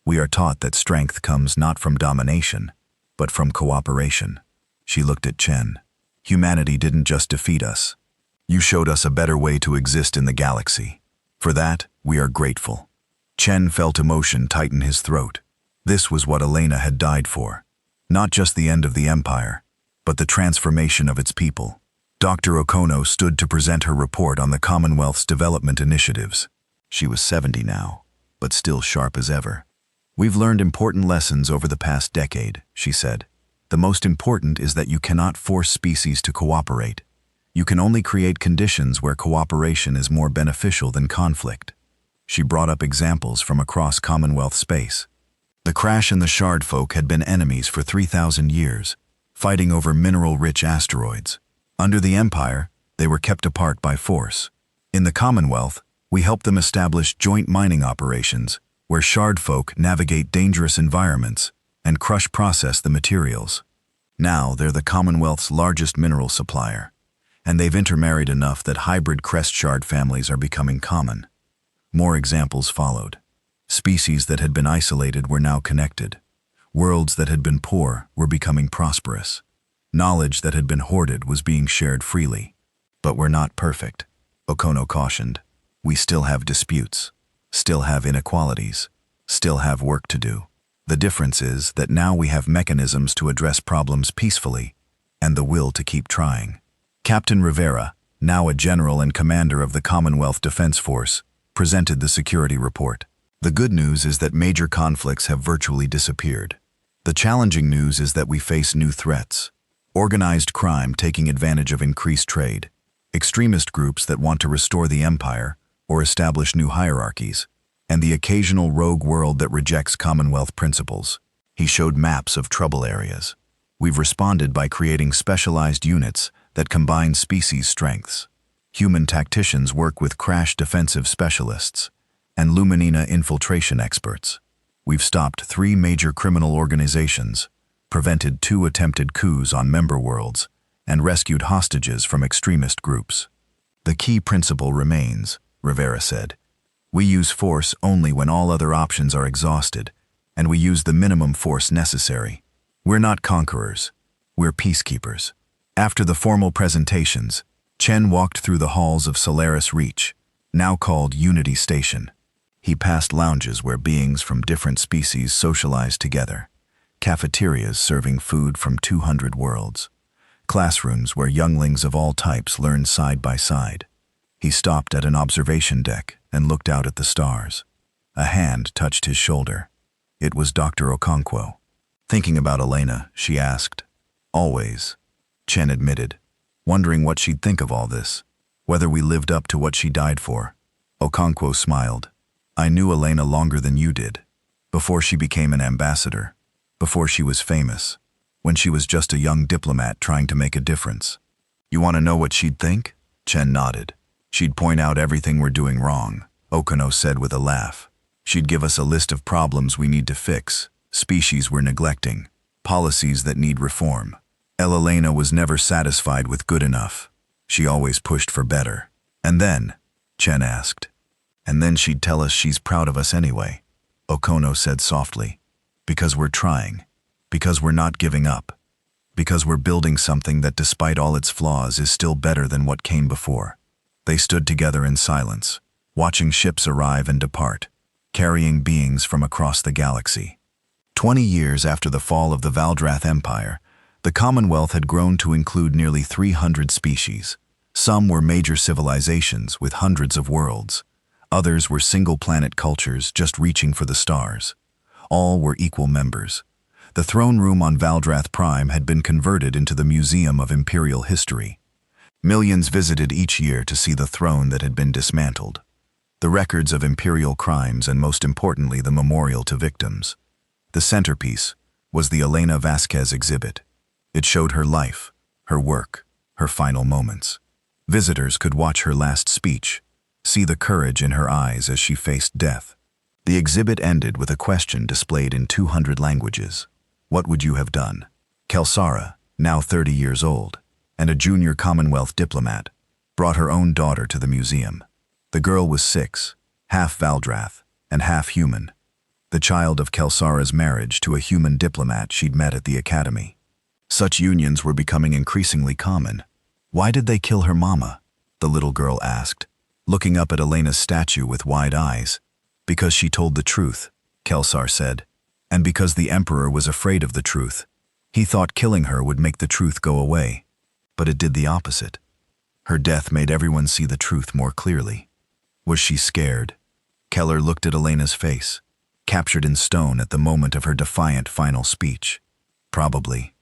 We are taught that strength comes not from domination, but from cooperation. She looked at Chen. Humanity didn't just defeat us. You showed us a better way to exist in the galaxy. For that, we are grateful. Chen felt emotion tighten his throat. This was what Elena had died for. Not just the end of the Empire, but the transformation of its people. Dr. Okono stood to present her report on the Commonwealth's development initiatives. She was 70 now, but still sharp as ever. We've learned important lessons over the past decade, she said. The most important is that you cannot force species to cooperate. You can only create conditions where cooperation is more beneficial than conflict. She brought up examples from across Commonwealth space. The Crash and the Shard folk had been enemies for 3,000 years, fighting over mineral-rich asteroids. Under the Empire, they were kept apart by force. In the Commonwealth, we helped them establish joint mining operations, where Shard folk navigate dangerous environments and process the materials. Now they're the Commonwealth's largest mineral supplier, and they've intermarried enough that hybrid crest shard families are becoming common. More examples followed. Species that had been isolated were now connected. Worlds that had been poor were becoming prosperous. Knowledge that had been hoarded was being shared freely. But we're not perfect, Okono cautioned. We still have disputes, still have inequalities, still have work to do. The difference is that now we have mechanisms to address problems peacefully, and the will to keep trying. Captain Rivera, now a general and commander of the Commonwealth Defense Force, presented the security report. The good news is that major conflicts have virtually disappeared. The challenging news is that we face new threats. Organized crime taking advantage of increased trade, extremist groups that want to restore the Empire or establish new hierarchies, and the occasional rogue world that rejects Commonwealth principles. He showed maps of trouble areas. We've responded by creating specialized units that combine species strengths. Human tacticians work with crash defensive specialists and Luminina infiltration experts. We've stopped 3 major criminal organizations, prevented 2 attempted coups on member worlds, and rescued hostages from extremist groups. The key principle remains, Rivera said. We use force only when all other options are exhausted, and we use the minimum force necessary. We're not conquerors. We're peacekeepers. After the formal presentations, Chen walked through the halls of Solaris Reach, now called Unity Station. He passed lounges where beings from different species socialized together, cafeterias serving food from 200 worlds, classrooms where younglings of all types learned side by side. He stopped at an observation deck and looked out at the stars. A hand touched his shoulder. It was Dr. Okonkwo. Thinking about Elena, she asked. Always, Chen admitted, wondering what she'd think of all this, whether we lived up to what she died for. Okonkwo smiled. I knew Elena longer than you did, before she became an ambassador, before she was famous, when she was just a young diplomat trying to make a difference. You want to know what she'd think? Chen nodded. She'd point out everything we're doing wrong, Okono said with a laugh. She'd give us a list of problems we need to fix, species we're neglecting, policies that need reform. Elena was never satisfied with good enough. She always pushed for better. And then, Chen asked. And then she'd tell us she's proud of us anyway, Okono said softly. Because we're trying. Because we're not giving up. Because we're building something that despite all its flaws is still better than what came before. They stood together in silence, watching ships arrive and depart, carrying beings from across the galaxy. 20 years after the fall of the Valdrath Empire, the Commonwealth had grown to include nearly 300 species. Some were major civilizations with hundreds of worlds. Others were single-planet cultures just reaching for the stars. All were equal members. The throne room on Valdrath Prime had been converted into the Museum of Imperial History. Millions visited each year to see the throne that had been dismantled, the records of imperial crimes, and most importantly, the memorial to victims. The centerpiece was the Elena Vasquez exhibit. It showed her life, her work, her final moments. Visitors could watch her last speech, see the courage in her eyes as she faced death. The exhibit ended with a question displayed in 200 languages. What would you have done? Kelsara, now 30 years old, and a junior Commonwealth diplomat, brought her own daughter to the museum. The girl was 6, half Valdrath and half human, the child of Kelsara's marriage to a human diplomat she'd met at the academy. Such unions were becoming increasingly common. Why did they kill her mama? The little girl asked, looking up at Elena's statue with wide eyes. Because she told the truth, Kelsar said, and because the emperor was afraid of the truth. He thought killing her would make the truth go away, but it did the opposite. Her death made everyone see the truth more clearly. Was she scared? Keller looked at Elena's face, captured in stone at the moment of her defiant final speech. Probably.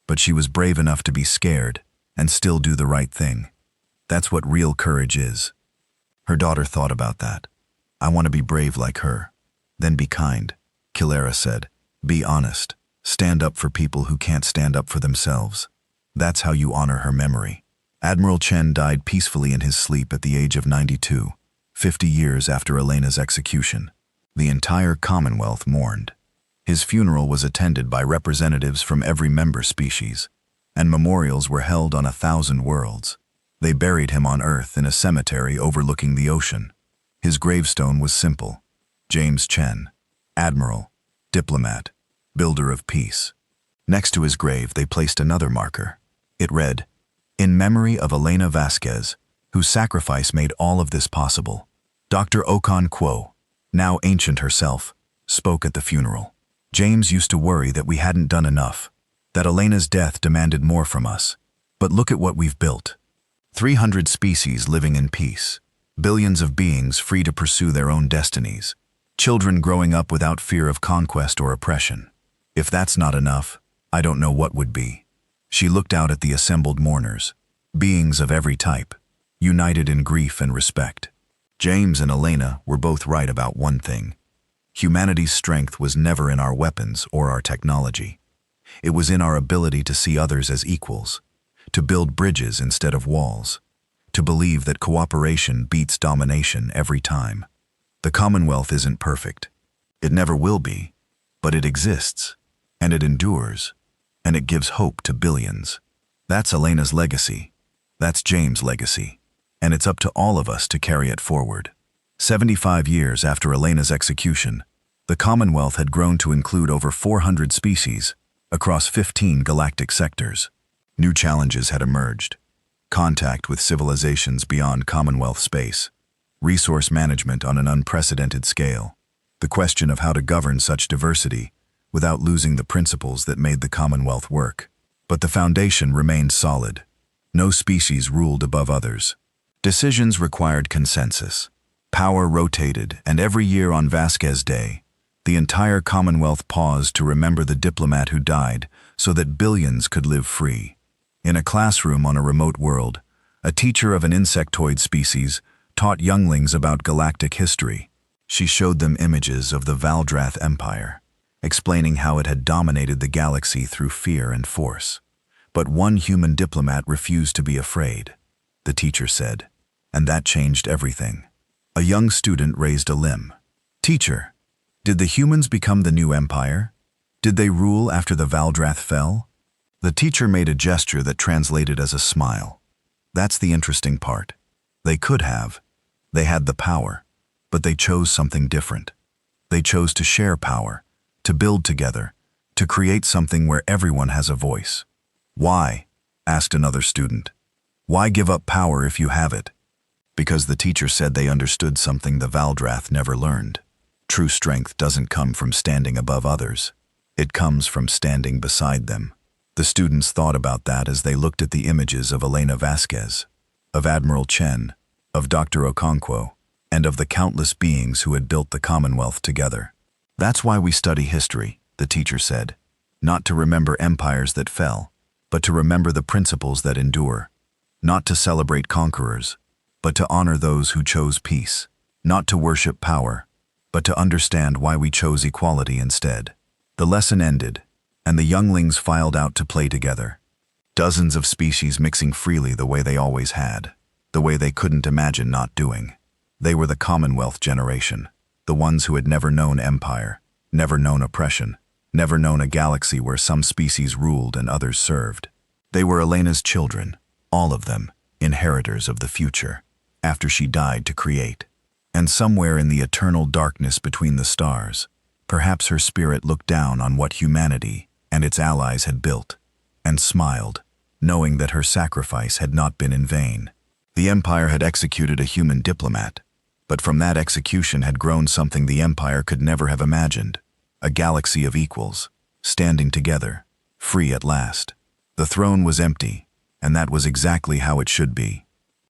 But she was brave enough to be scared and still do the right thing. That's what real courage is. Her daughter thought about that. I want to be brave like her. Then be kind, Kilera said. Be honest. Stand up for people who can't stand up for themselves. That's how you honor her memory. Admiral Chen died peacefully in his sleep at the age of 92, 50 years after Elena's execution. The entire Commonwealth mourned. His funeral was attended by representatives from every member species, and memorials were held on 1,000 worlds. They buried him on Earth in a cemetery overlooking the ocean. His gravestone was simple. James Chen, Admiral, Diplomat, Builder of Peace. Next to his grave, they placed another marker. It read, In memory of Elena Vasquez, whose sacrifice made all of this possible. Dr. Okonkwo, now ancient herself, spoke at the funeral. James used to worry that we hadn't done enough, that Elena's death demanded more from us. But look at what we've built. 300 species living in peace. Billions of beings free to pursue their own destinies. Children growing up without fear of conquest or oppression. If that's not enough, I don't know what would be. She looked out at the assembled mourners, beings of every type, united in grief and respect. James and Elena were both right about one thing. Humanity's strength was never in our weapons or our technology. It was in our ability to see others as equals, to build bridges instead of walls, to believe that cooperation beats domination every time. The Commonwealth isn't perfect. It never will be, but it exists, and it endures, and it gives hope to billions. That's Elena's legacy. That's James' legacy, and it's up to all of us to carry it forward. 75 years after Elena's execution, the Commonwealth had grown to include over 400 species across 15 galactic sectors. New challenges had emerged: contact with civilizations beyond Commonwealth space, resource management on an unprecedented scale, the question of how to govern such diversity without losing the principles that made the Commonwealth work. But the foundation remained solid. No species ruled above others. Decisions required consensus. Power rotated, and every year on Vasquez Day, the entire Commonwealth paused to remember the diplomat who died so that billions could live free. In a classroom on a remote world, a teacher of an insectoid species taught younglings about galactic history. She showed them images of the Valdrath Empire, explaining how it had dominated the galaxy through fear and force. But one human diplomat refused to be afraid, the teacher said, and that changed everything. A young student raised a limb. "Teacher, did the humans become the new empire? Did they rule after the Valdrath fell?" The teacher made a gesture that translated as a smile. "That's the interesting part. They could have. They had the power. But they chose something different. They chose to share power, to build together, to create something where everyone has a voice." "Why?" asked another student. "Why give up power if you have it?" Because the teacher said they understood something the Valdrath never learned. True strength doesn't come from standing above others. It comes from standing beside them. The students thought about that as they looked at the images of Elena Vasquez, of Admiral Chen, of Dr. Okonkwo, and of the countless beings who had built the Commonwealth together. "That's why we study history," the teacher said. "Not to remember empires that fell, but to remember the principles that endure. Not to celebrate conquerors, but to honor those who chose peace. Not to worship power, but to understand why we chose equality instead." The lesson ended, and the younglings filed out to play together. Dozens of species mixing freely the way they always had, the way they couldn't imagine not doing. They were the Commonwealth generation, the ones who had never known empire, never known oppression, never known a galaxy where some species ruled and others served. They were Elena's children, all of them, inheritors of the future, after she died to create. And somewhere in the eternal darkness between the stars, perhaps her spirit looked down on what humanity and its allies had built, and smiled, knowing that her sacrifice had not been in vain. The Empire had executed a human diplomat, but from that execution had grown something the Empire could never have imagined: a galaxy of equals, standing together, free at last. The throne was empty, and that was exactly how it should be.